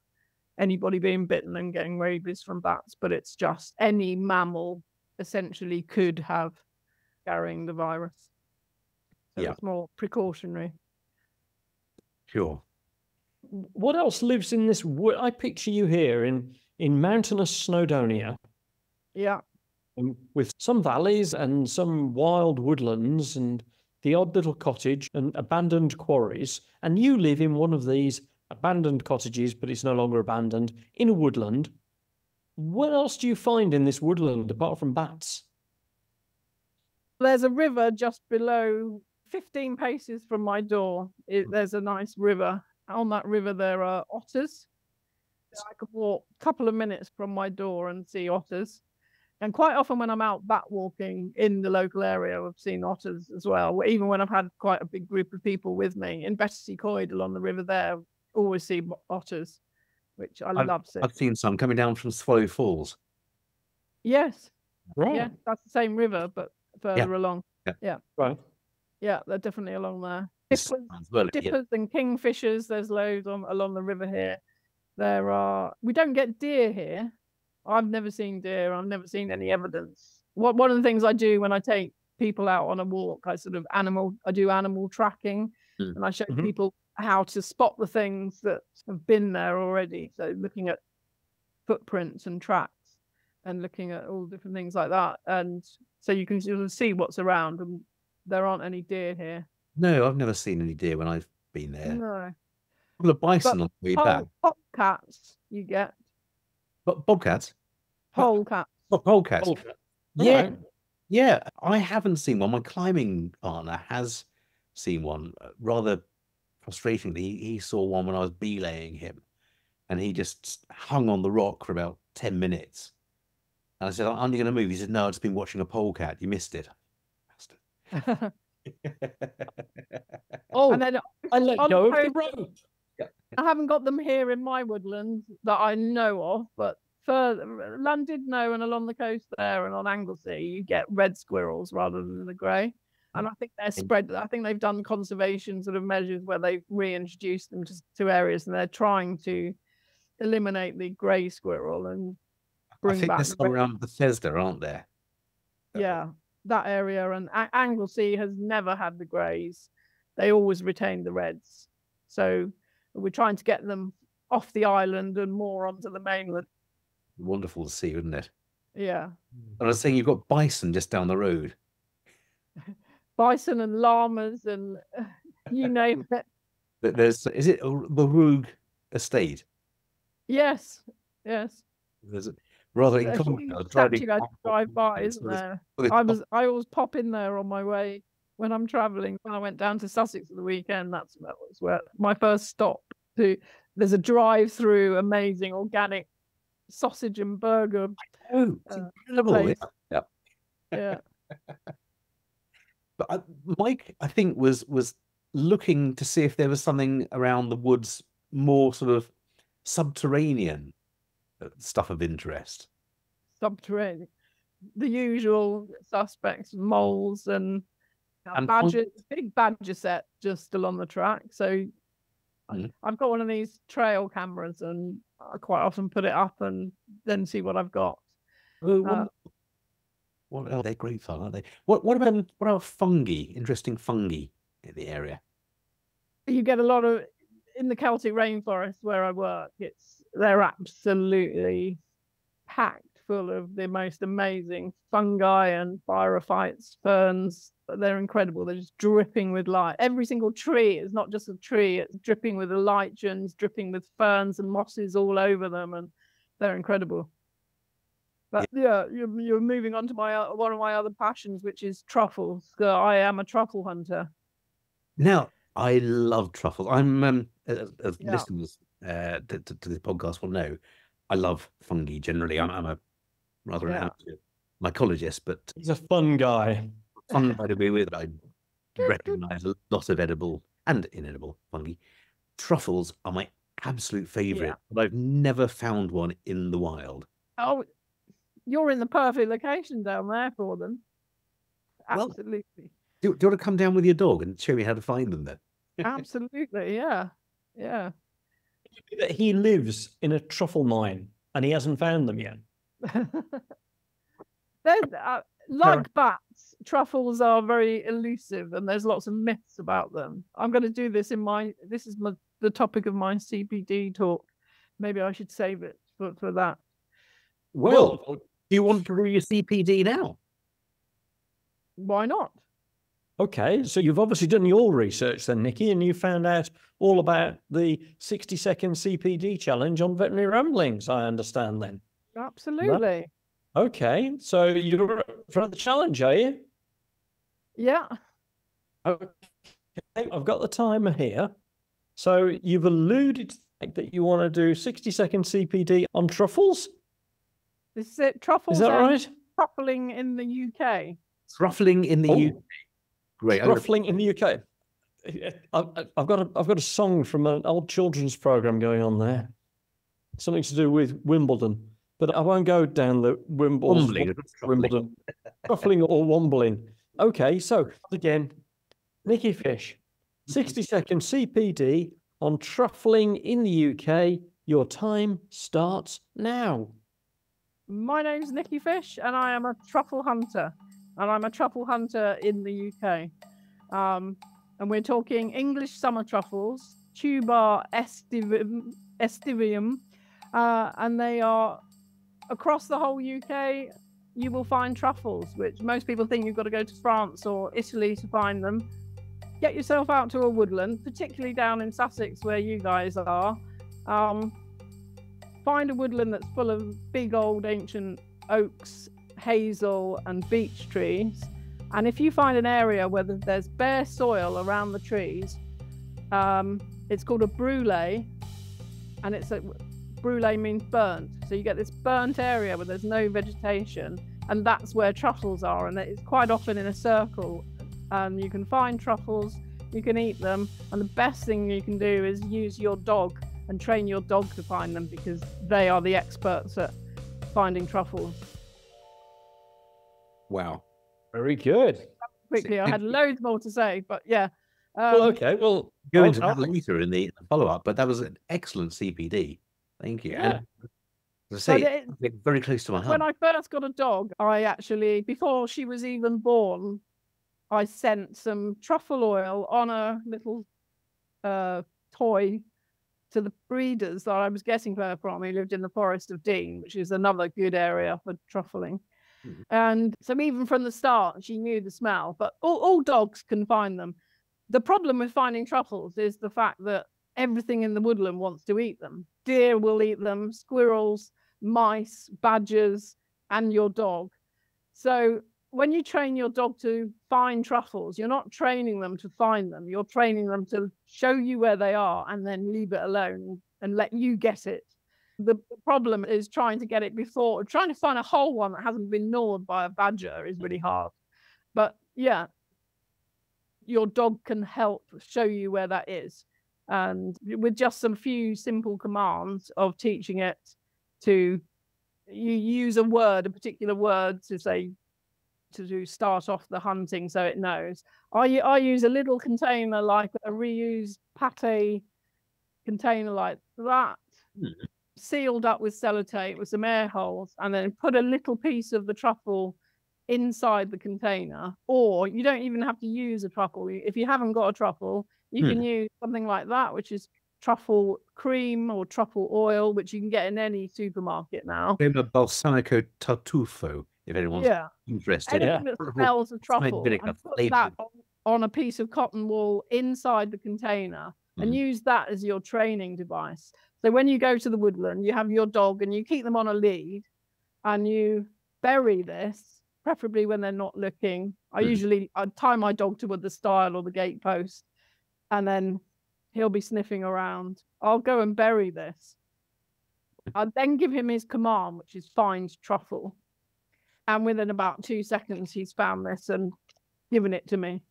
anybody being bitten and getting rabies from bats, but it's just any mammal essentially could have carrying the virus. So it's more precautionary. Sure. What else lives in this wood? I picture you here in mountainous Snowdonia. Yeah. With some valleys and some wild woodlands and the odd little cottage and abandoned quarries. And you live in one of these abandoned cottages, but it's no longer abandoned, in a woodland. What else do you find in this woodland apart from bats? There's a river just below, 15 paces from my door. There's a nice river. On that river, there are otters. I could walk a couple of minutes from my door and see otters. And quite often when I'm out bat walking in the local area, I've seen otters as well. Even when I've had quite a big group of people with me. In Battersea Coed along the river there, always see otters, which I love seeing. I've seen some coming down from Swallow Falls. Yes. Right. Yeah, that's the same river, but further along. Yeah. Right. Yeah, they're definitely along there. It's- Dippers and kingfishers, there's loads along the river here. We don't get deer here. I've never seen deer. I've never seen any evidence. One of the things I do when I take people out on a walk, I do animal tracking, and I show people how to spot the things that have been there already. So looking at footprints and tracks and looking at all different things like that. And so you can sort of see what's around, and there aren't any deer here. No, I've never seen any deer when I've been there. No. A couple of bison on the way back. Bobcats you get. But bobcats? Polecats. Polecats. Polecat. Yeah. Right. Yeah, I haven't seen one. My climbing partner has seen one. Rather frustratingly, he saw one when I was belaying him, and he just hung on the rock for about 10 minutes. And I said, "Aren't you going to move?" He said, "No, I've just been watching a polecat. You missed it." Oh, And then I let on go of the the rope. I haven't got them here in my woodlands that I know of, but further Llandudno and along the coast there and on Anglesey, you get red squirrels rather than the grey. And I think they're spread. I think they've done conservation sort of measures where they've reintroduced them to areas, and they're trying to eliminate the grey squirrel and bring I think back there's some around Bethesda, aren't there? Yeah, that area. And Anglesey has never had the greys. They always retain the reds. So we're trying to get them off the island and more onto the mainland. Wonderful to see, wouldn't it? Yeah. And I was saying you've got bison just down the road. Bison and llamas and you name it. Is it the Roog Estate? Yes. Yes. There's a rather There's a incongruous. huge I was driving statue I past drive by, it, isn't so there's- there? well, there's- I always pop in there on my way when I'm traveling. When I went down to Sussex for the weekend, that was where my first stop. There's a drive-through, amazing organic sausage and burger. Oh, it's incredible. place. Yeah. Yeah. But Mike, I think, was looking to see if there was something around the woods more sort of subterranean stuff of interest. Subterranean. The usual suspects, moles and And badger, big badger set just along the track. So I've got one of these trail cameras, and I quite often put it up and then see what I've got. What are they? Great fun, aren't they? What about fungi? Interesting fungi in the area. You get a lot of in the Celtic rainforest where I work. They're absolutely packed full of the most amazing fungi and pyraphytes, ferns. They're incredible. They're just dripping with light. Every single tree is not just a tree; it's dripping with the lichens, dripping with ferns and mosses all over them, and they're incredible. But yeah, you're moving on to one of my other passions, which is truffles. I am a truffle hunter. Now, I love truffles. I'm as Yeah. listeners to this podcast will know, I love fungi generally. I'm a rather an amateur mycologist, but He's a fun guy. fungi to be with, I recognise a lot of edible and inedible fungi. Truffles are my absolute favourite, but I've never found one in the wild. Oh, you're in the perfect location down there for them. Well, Absolutely. Do you want to come down with your dog and show me how to find them then? Absolutely. Yeah. Yeah. He lives in a truffle mine and he hasn't found them yet. Like bats, truffles are very elusive, and there's lots of myths about them. I'm going to do this this is the topic of my CPD talk. Maybe I should save it for that. Well, do you want to do your CPD now? Why not? Okay, so you've obviously done your research then, Nicky, and you found out all about the 60-second CPD challenge on Veterinary Ramblings, I understand then. Absolutely. Okay, so you're up for the challenge, are you? Yeah. Okay, I've got the timer here. So you've alluded to the fact that you want to do 60-second CPD on truffles. This is it. Truffles. Is that and right? truffling in the UK? Truffling in the UK. Great. Truffling in the UK. I've got a song from an old children's program going on there. Something to do with Wimbledon, but I won't go down the Wimbledon. Truffling or wombling. Okay, so again, Nicky Fish, 60-second CPD on truffling in the UK. Your time starts now. My name's Nicky Fish, and I am a truffle hunter. And I'm a truffle hunter in the UK. And we're talking English summer truffles, Tuber estivium, and they are across the whole UK. You will find truffles, which most people think you've got to go to France or Italy to find them. Get yourself out to a woodland, particularly down in Sussex where you guys are. Find a woodland that's full of big old ancient oaks, hazel and beech trees. And if you find an area where there's bare soil around the trees, it's called a brûlé, and brûlé means burnt. So you get this burnt area where there's no vegetation, and that's where truffles are. And it's quite often in a circle, and you can find truffles, you can eat them. And the best thing you can do is use your dog and train your dog to find them, because they are the experts at finding truffles. Wow. Very good. Quickly, I had loads more to say, but yeah. Well, okay. Well, Go into that later in the follow-up, but that was an excellent CPD. Thank you. Yeah. And as I say, very close to my heart. When I first got a dog, I actually, before she was even born, I sent some truffle oil on a little toy to the breeders that I was getting her from, who lived in the Forest of Dean, which is another good area for truffling. And so even from the start, she knew the smell, but all dogs can find them. The problem with finding truffles is the fact that everything in the woodland wants to eat them. Deer will eat them, squirrels, mice, badgers, and your dog. So when you train your dog to find truffles, you're not training them to find them. You're training them to show you where they are and then leave it alone and let you get it. The problem is trying to get it before, trying to find a whole one that hasn't been gnawed by a badger is really hard. But yeah, your dog can help show you where that is. And with just some few simple commands of teaching it to, you use a particular word to say, to start off the hunting so it knows. I use a little container, like a reused pate container like that, sealed up with sellotape with some air holes, and then put a little piece of the truffle inside the container. Or you don't even have to use a truffle. If you haven't got a truffle, you can use something like that, which is truffle cream or truffle oil, which you can get in any supermarket now. Balsamico tartufo, if anyone's interested. Anything that smells of truffle, and put that on a piece of cotton wool inside the container, and use that as your training device. So when you go to the woodland, you have your dog and you keep them on a lead, and you bury this, preferably when they're not looking. I tie my dog to the stile or the gate post, and then he'll be sniffing around. I'll go and bury this. I'll then give him his command, which is find truffle. And within about 2 seconds, he's found this and given it to me.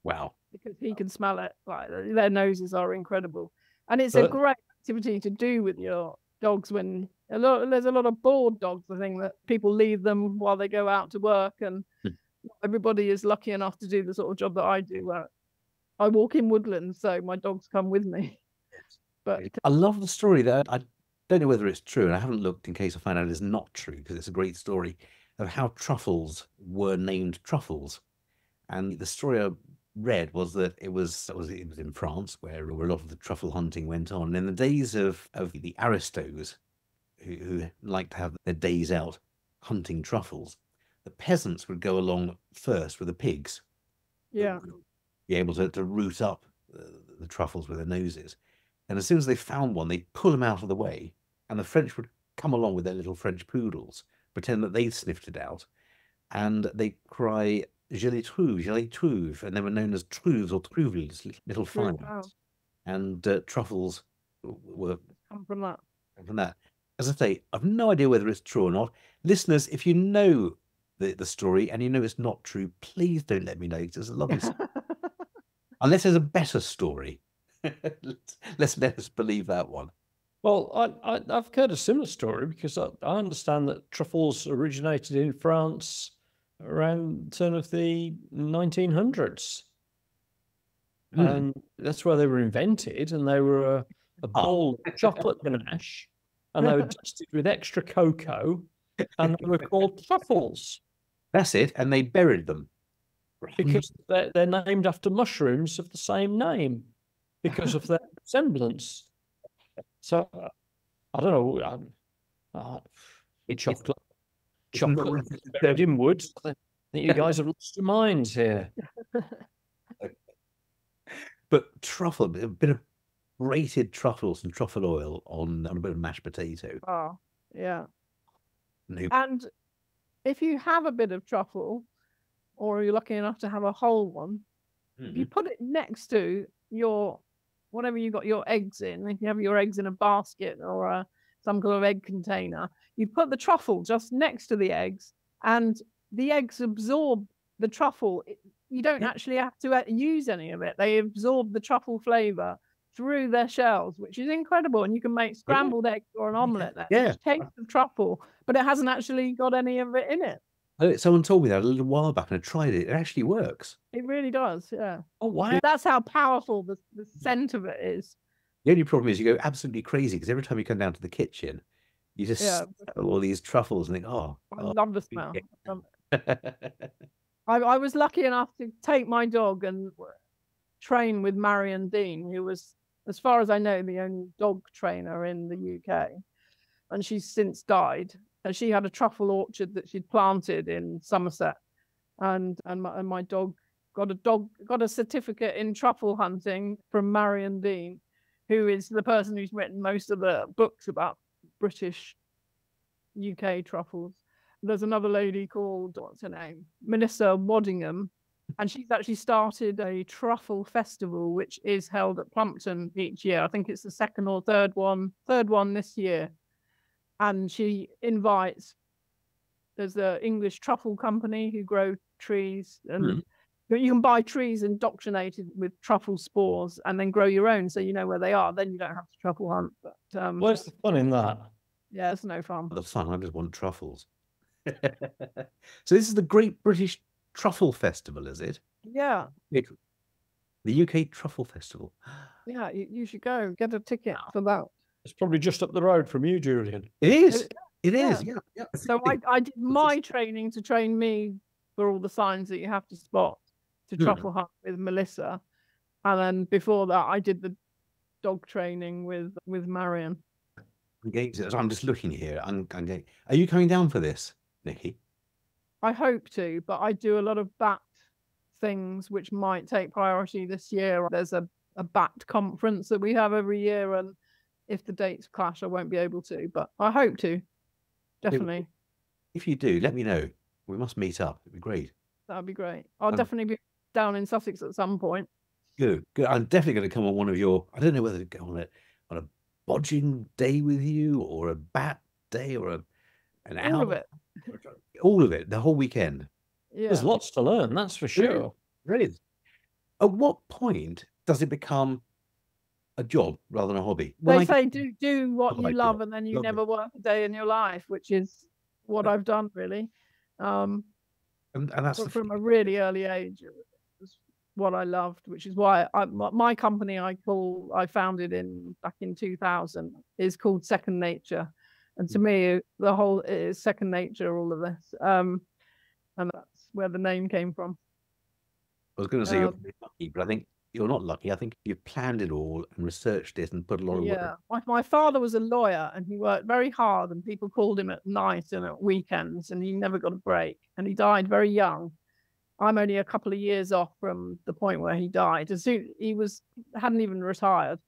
Wow. Because he can smell it. Like, their noses are incredible. And it's a great activity to do with your dogs when there's a lot of bored dogs, I think, that people leave them while they go out to work. And everybody is lucky enough to do the sort of job that I do, where I walk in woodlands, so my dogs come with me. But I love the story that I don't know whether it's true, and I haven't looked in case I find out it's not true, because it's a great story of how truffles were named truffles. And the story I read was that it was in France, where a lot of the truffle hunting went on. And in the days of the aristos, who liked to have their days out hunting truffles, the peasants would go along first with the pigs. Yeah. Be able to root up the truffles with their noses. And as soon as they found one, they'd pull them out of the way, and the French would come along with their little French poodles, pretend that they'd sniffed it out, and they'd cry, "Je les trouve," and they were known as trouves or troubles, little finds. Wow. And truffles were come from that. From that. as I say, I've no idea whether it's true or not. Listeners, if you know the story and you know it's not true, please don't let me know. It's a lovely story. Unless there's a better story. Let's let us believe that one. Well, I've heard a similar story because I understand that truffles originated in France around the turn of the 1900s. And that's where they were invented, and they were a bowl of chocolate ganache, and they were dusted with extra cocoa, and they were called truffles. That's it, and they buried them. Because they're named after mushrooms of the same name, because of their resemblance. So, I don't know. Chocolate buried in wood. I think you guys have lost your minds here. But truffle, a bit of grated truffles and truffle oil on a bit of mashed potato. Oh, yeah. No. And if you have a bit of truffle, or you're lucky enough to have a whole one, if you put it next to your whatever you got your eggs in, if you have your eggs in a basket or some kind of egg container, you put the truffle just next to the eggs, and the eggs absorb the truffle. You don't actually have to use any of it. They absorb the truffle flavor through their shells, which is incredible. And you can make scrambled eggs or an omelette there. Yeah. It's taste of truffle, but it hasn't actually got any of it in it. Someone told me that a little while back, and I tried it. It actually works. It really does, yeah. Oh, wow. That's how powerful the scent of it is. The only problem is you go absolutely crazy because every time you come down to the kitchen, you just smell all these truffles and think, I love the smell. I was lucky enough to take my dog and train with Marion Dean, who was, as far as I know, the only dog trainer in the UK. And she's since died. And she had a truffle orchard that she'd planted in Somerset. And my dog got a certificate in truffle hunting from Marion Dean, who is the person who's written most of the books about British UK truffles. There's another lady called, what's her name? Melissa Waddingham, and she's actually started a truffle festival, which is held at Brampton each year. I think it's the second or third one this year. And she invites, there's the English truffle company who grow trees, and you can buy trees indoctrinated with truffle spores and then grow your own so you know where they are. Then you don't have to truffle hunt. But where's the fun in that? Yeah, it's no fun. The fun, I just want truffles. So this is the Great British Truffle Festival, is it? Yeah. The UK Truffle Festival. Yeah, you should go get a ticket for that. It's probably just up the road from you, Julian. It is. It is. Yeah. So I did my training to train me for all the signs that you have to spot to truffle hunt with Melissa, and then before that I did the dog training with Marion. I'm just looking here. Are you coming down for this, Nicky? I hope to, but I do a lot of bat things which might take priority this year. There's a bat conference that we have every year, and if the dates clash, I won't be able to, but I hope to. Definitely. If you do, let me know. We must meet up. It'd be great. That would be great. I'll definitely be down in Sussex at some point. Good. I'm definitely going to come on one of your, I don't know whether to go on a bodging day with you, or a bat day, or an owl. All of it. All of it, the whole weekend. Yeah. There's lots to learn, that's for sure. Really. At what point does it become a job rather than a hobby? They say do what you love, and then you Lovely. never work a day in your life, which is what I've done, really. And that's But from a really early age, it was what I loved, which is why my company I founded back in 2000 is called Second Nature, and to me the whole it is second nature, all of this, and that's where the name came from. I was going to say you're lucky, but I think you're not lucky. I think you've planned it all and researched it and put a lot of work. My father was a lawyer, and he worked very hard, and people called him at night and at weekends, and he never got a break, and he died very young. I'm only a couple of years off from the point where he died. He hadn't even retired,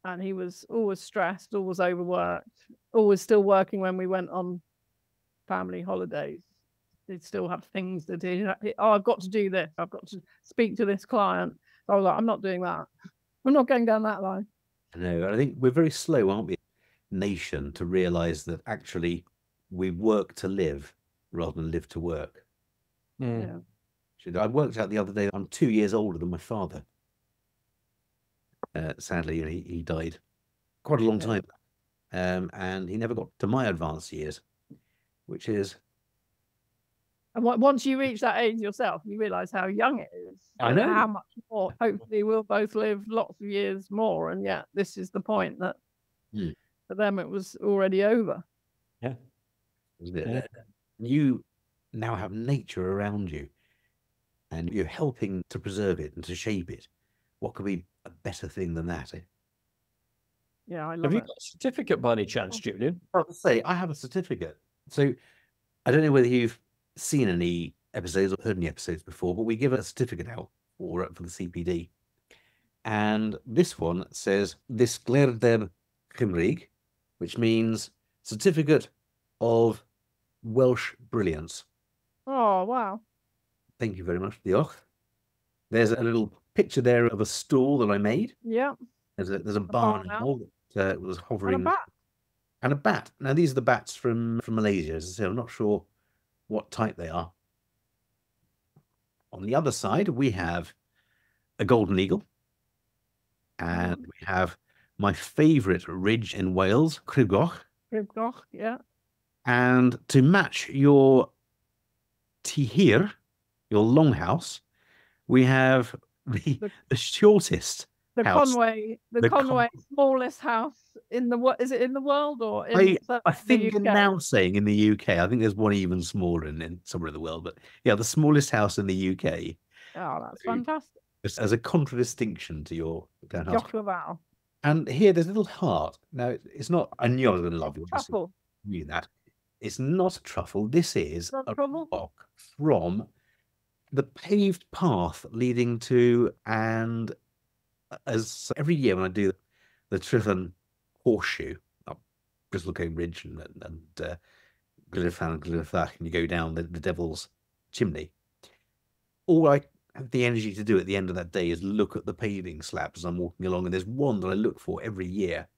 and he was always stressed, always overworked, always still working when we went on family holidays. He'd still have things that I've got to do this. I've got to speak to this client. I was like, I'm not doing that. I'm not going down that line. No, I think we're very slow, aren't we? nation to realize that actually we work to live rather than live to work. Mm. Yeah. I worked out the other day, I'm 2 years older than my father. Sadly, he died quite a long time. And he never got to my advanced years, which is... And once you reach that age yourself, you realise how young it is. I and know. how much more. Hopefully, we'll both live lots of years more. And yet, this is the point that for them it was already over. Yeah. Isn't it? Yeah. You now have nature around you, and you're helping to preserve it and to shape it. What could be a better thing than that? Yeah, I love Have you it. got a certificate by any chance, Julian? I'll say I have a certificate. So I don't know whether you've seen any episodes or heard any episodes before, but we give a certificate out for the CPD. And this one says Disgleirdeb Cymreig, which means Certificate of Welsh Brilliance. Oh, wow. Thank you very much, Diolch. There's a little picture there of a stool that I made. Yeah. There's a barn owl that was hovering. And a bat. And a bat. Now, these are the bats from Malaysia. As I say, I'm not sure what type they are. On the other side, we have a golden eagle. And we have my favourite ridge in Wales, Cribgoch. Cribgoch, yeah. And to match your tihir, your longhouse, we have the shortest The house. Conway smallest house in the is it in the world or in I think the you're now saying in the UK. I think there's one even smaller in somewhere in the world, but yeah, the smallest house in the UK. Oh, that's fantastic. Just as a contradistinction to your townhouse. Jochleval. And here there's a little heart. Now it's not. I knew I was going to love you. Truffle. You that. It's not a truffle. This is Not a truffle? rock from the paved path leading to, and as every year when I do the Trithen horseshoe up Bristlecombe Ridge and Glirfan and Glirfach, and you go down the Devil's Chimney, all I have the energy to do at the end of that day is look at the paving slabs as I'm walking along, and there's one that I look for every year,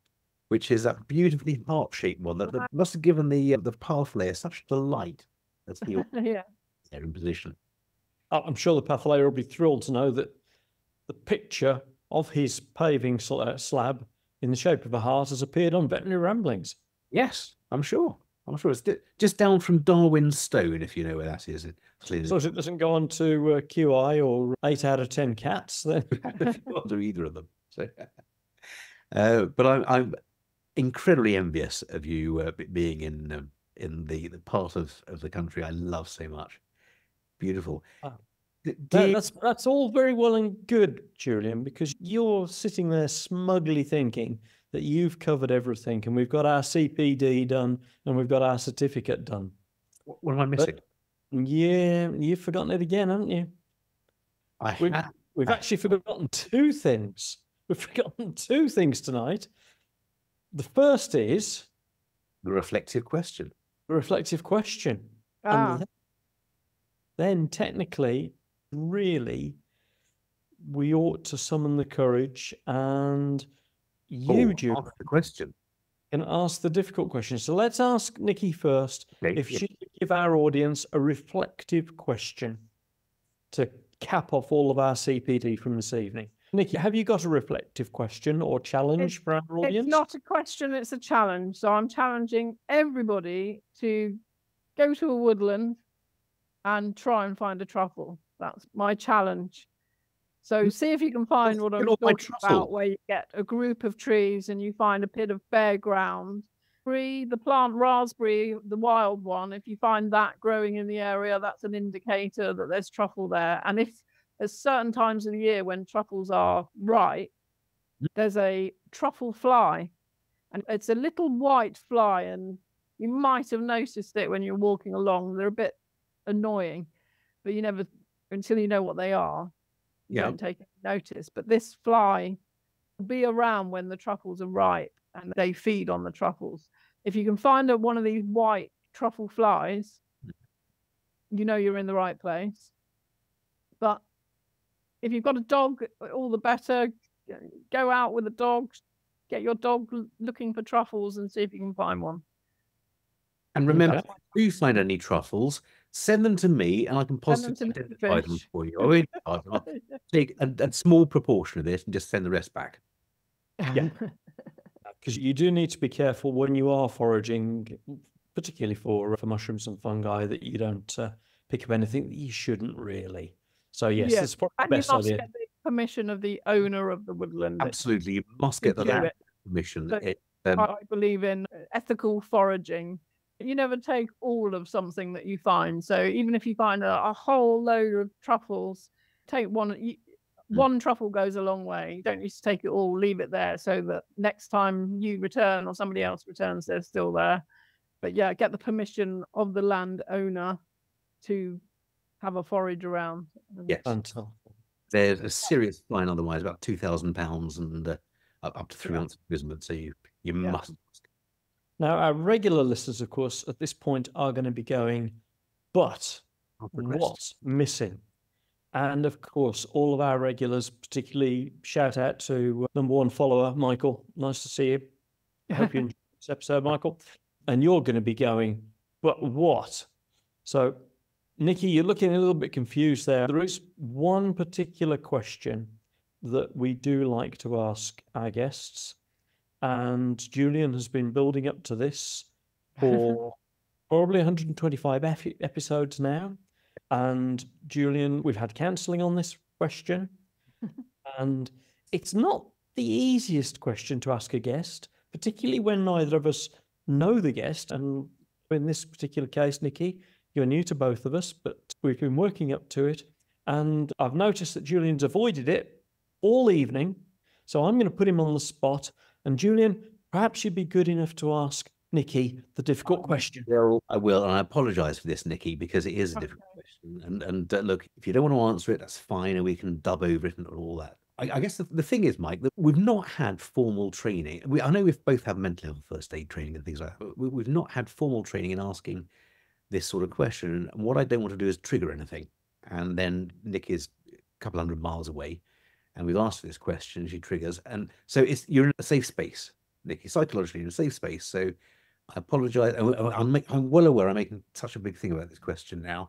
which is that beautifully heart-shaped one that must have given the path layer such delight as he Yeah. there in position. I'm sure the path layer will be thrilled to know that the picture of his paving slab in the shape of a heart has appeared on Veterinary Ramblings. Yes, I'm sure. It's just down from Darwin's Stone, if you know where that is. So as it doesn't go on to QI or 8 out of 10 cats, then I'll do either of them. So, but I'm incredibly envious of you being in the part of the country I love so much. Beautiful. That's all very well and good, Julian, because you're sitting there smugly thinking that you've covered everything and we've got our CPD done and we've got our certificate done. What am I missing? Yeah, you've forgotten it again, haven't you? We've actually forgotten two things. We've forgotten two things tonight. The first is the reflective question. The reflective question. Ah. And then technically, really, we ought to summon the courage and you, ask the question. Can ask the difficult question. So let's ask Nicky first if she could give our audience a reflective question to cap off all of our CPD from this evening. Nicky, have you got a reflective question or challenge for our audience? It's not a question, it's a challenge. So I'm challenging everybody to go to a woodland and try and find a truffle. That's my challenge. So see if you can find what I'm talking about, where you get a group of trees and you find a bit of bare ground. The plant raspberry, the wild one, if you find that growing in the area, that's an indicator that there's truffle there. And if there's certain times of the year when truffles are ripe, there's a truffle fly. And it's a little white fly, and you might have noticed it when you're walking along. They're a bit annoying, but you never, until you know what they are, you don't take any notice. But this fly will be around when the truffles are ripe and they feed on the truffles. If you can find one of these white truffle flies, you know you're in the right place. But if you've got a dog, all the better. Go out with a dog, get your dog looking for truffles and see if you can find one. And remember, Okay. if you find any truffles, send them to me and I can Send them positively to Nicky identify them Fish. for you. I'll take a small proportion of this and just send the rest back. Yeah. Because you do need to be careful when you are foraging, particularly for mushrooms and fungi, that you don't pick up anything that you shouldn't really. So yes, Yeah. it's probably the And you best must idea. get the permission of the owner of the woodland. Absolutely, you must to get the do land it. permission. But It, I believe in ethical foraging. You never take all of something that you find. So even if you find a whole load of truffles, take one. One truffle goes a long way. You don't need to take it all, leave it there so that next time you return or somebody else returns, they're still there. But yeah, get the permission of the landowner to have a forage around. yes, Until there's a serious fine otherwise, about £2,000 and up to 3 months imprisonment. So you must. now, our regular listeners, of course, at this point are going to be going, but what's missing? And of course, all of our regulars, particularly shout out to number one follower, Michael. Nice to see you. I hope you enjoyed this episode, Michael. And you're going to be going, but what? So, Nicky, you're looking a little bit confused there. There is one particular question that we do like to ask our guests. And Julian has been building up to this for probably 125 episodes now. And Julian, we've had counselling on this question. And it's not the easiest question to ask a guest, particularly when neither of us know the guest. And in this particular case, Nicky, you're new to both of us, but we've been working up to it. And I've noticed that Julian's avoided it all evening. So I'm going to put him on the spot. And Julian, perhaps you'd be good enough to ask Nicky the difficult question. I will, and I apologise for this, Nicky, because it is a difficult question. And look, if you don't want to answer it, that's fine, and we can dub over it and all that. I guess the thing is, Mike, that we've not had formal training. I know we've both had mental health first aid training and things like that, but we've not had formal training in asking this sort of question. And what I don't want to do is trigger anything. And then Nick is a couple hundred miles away, and we've asked for this question, she triggers. And so you're in a safe space, Nicky, psychologically in a safe space. So I apologise. I'm well aware I'm making such a big thing about this question now.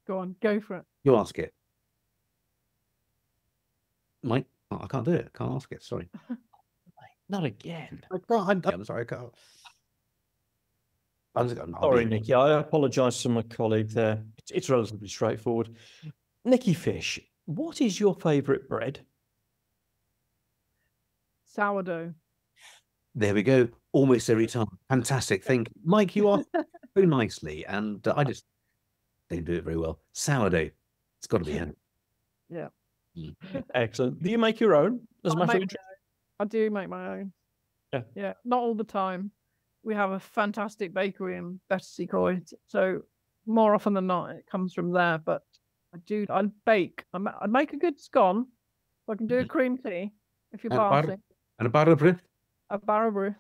Go on, go for it. You ask it. Mike, I can't do it. I can't ask it. Sorry. Not again. I'm sorry. I can't. Sorry, Nicky. I apologise to my colleague there. It's relatively straightforward. Nicky Fish, what is your favourite bread? Sourdough. There we go. Almost every time. Fantastic. Thank you. Mike, you asked very nicely, and I just don't do it very well. Sourdough. It's got to be in. Yeah. Excellent. Do you make your own? As a matter of make interest? I do make my own. Yeah. Yeah. Not all the time. We have a fantastic bakery in Battersea Court, so more often than not, it comes from there. But I bake. I make a good scone. I can do a cream tea if you're passing. And a barra A barra.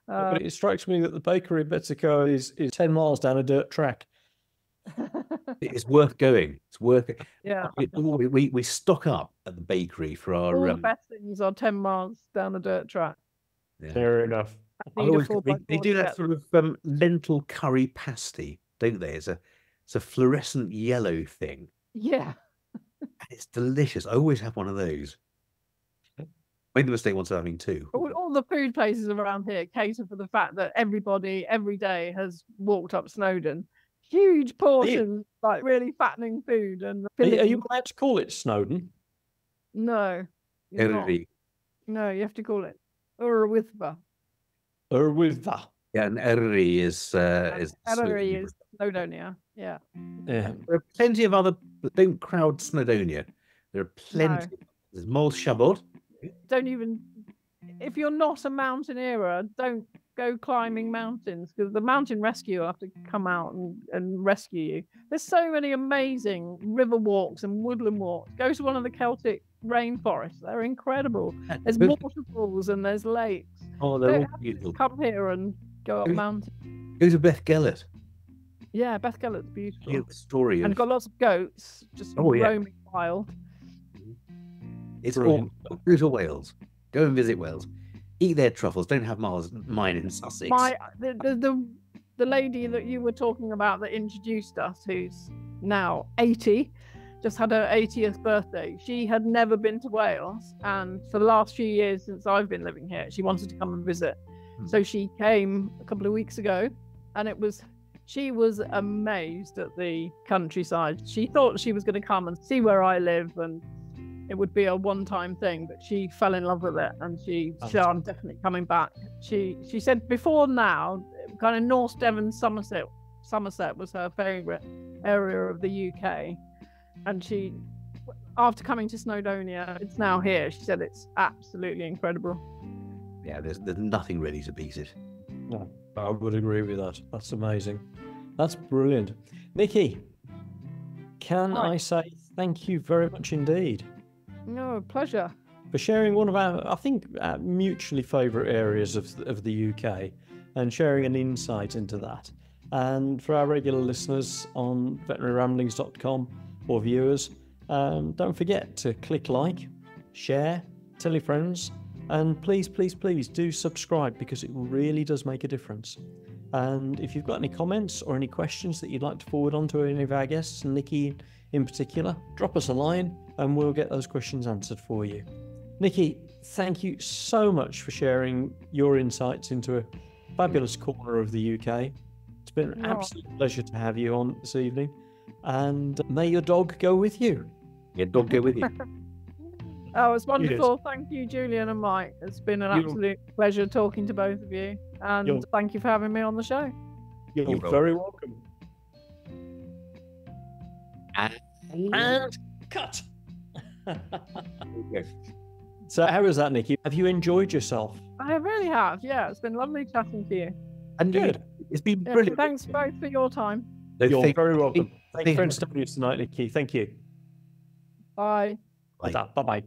But it strikes me that the bakery in Betzico is 10 miles down a dirt track. It's worth going. It's worth it. Yeah. We stock up at the bakery for our. All the best things are 10 miles down a dirt track. Yeah. Fair enough. They do that sort of lentil curry pasty, don't they? It's a fluorescent yellow thing. Yeah. And it's delicious. I always have one of those. Made the mistake once of having two. All the food places around here cater for the fact that everybody every day has walked up Snowdon. Huge portions, like really fattening food. And Are you allowed to call it Snowdon? No. you're not. No, you have to call it Urwithba. Urwithba. Yeah, and Erri is Erri is Snowdonia. Yeah. Yeah. There are plenty of other. Don't crowd Snowdonia. There are plenty. No. There's Mole Shabot. Don't even, if you're not a mountaineer, don't go climbing mountains because the mountain rescue will have to come out and rescue you. There's so many amazing river walks and woodland walks. Go to one of the Celtic rainforests. They're incredible. There's waterfalls and there's lakes. Oh, they're Don't all have to beautiful. come here and go up mountains. Go to Beth Gellet. Yeah, Beth Gellet's beautiful. Hear the story And of got lots of goats just Oh, yeah. roaming wild. it's all Brilliant. go to Wales. Go and visit Wales. Eat their truffles. Don't have mine in Sussex. The lady that you were talking about that introduced us, who's now 80, just had her 80th birthday. She had never been to Wales, and for the last few years since I've been living here, she wanted to come and visit. So she came a couple of weeks ago, and she was amazed at the countryside. She thought she was going to come and see where I live, and it would be a one-time thing, but she fell in love with it, and she said, I'm definitely coming back. She said before now, kind of North Devon, Somerset was her favourite area of the UK. And she, after coming to Snowdonia, it's now here. She said it's absolutely incredible. Yeah, there's nothing really to beat it. No, I would agree with that. That's amazing. That's brilliant. Nicky, can I say thank you very much indeed? No, pleasure. For sharing one of our, I think, mutually favourite areas of the UK and sharing an insight into that. And for our regular listeners on veterinaryramblings.com or viewers, don't forget to click like, share, tell your friends, and please, please, please do subscribe, because it really does make a difference. And if you've got any comments or any questions that you'd like to forward on to any of our guests, Nicky in particular, drop us a line and we'll get those questions answered for you. Nicky, thank you so much for sharing your insights into a fabulous corner of the UK. It's been an absolute pleasure to have you on this evening, and may your dog go with you. Your dog go with you. Oh, it's wonderful. Thank you, Julian and Mike. It's been an absolute pleasure talking to both of you, and thank you for having me on the show. You're very welcome. And cut. So how was that, Nicky? Have you enjoyed yourself? I really have. Yeah, it's been lovely chatting to you. And good. It's been brilliant. Thanks both for your time. You're very welcome. Thank you for joining us tonight, Nicky. Thank you. Bye. Bye-bye.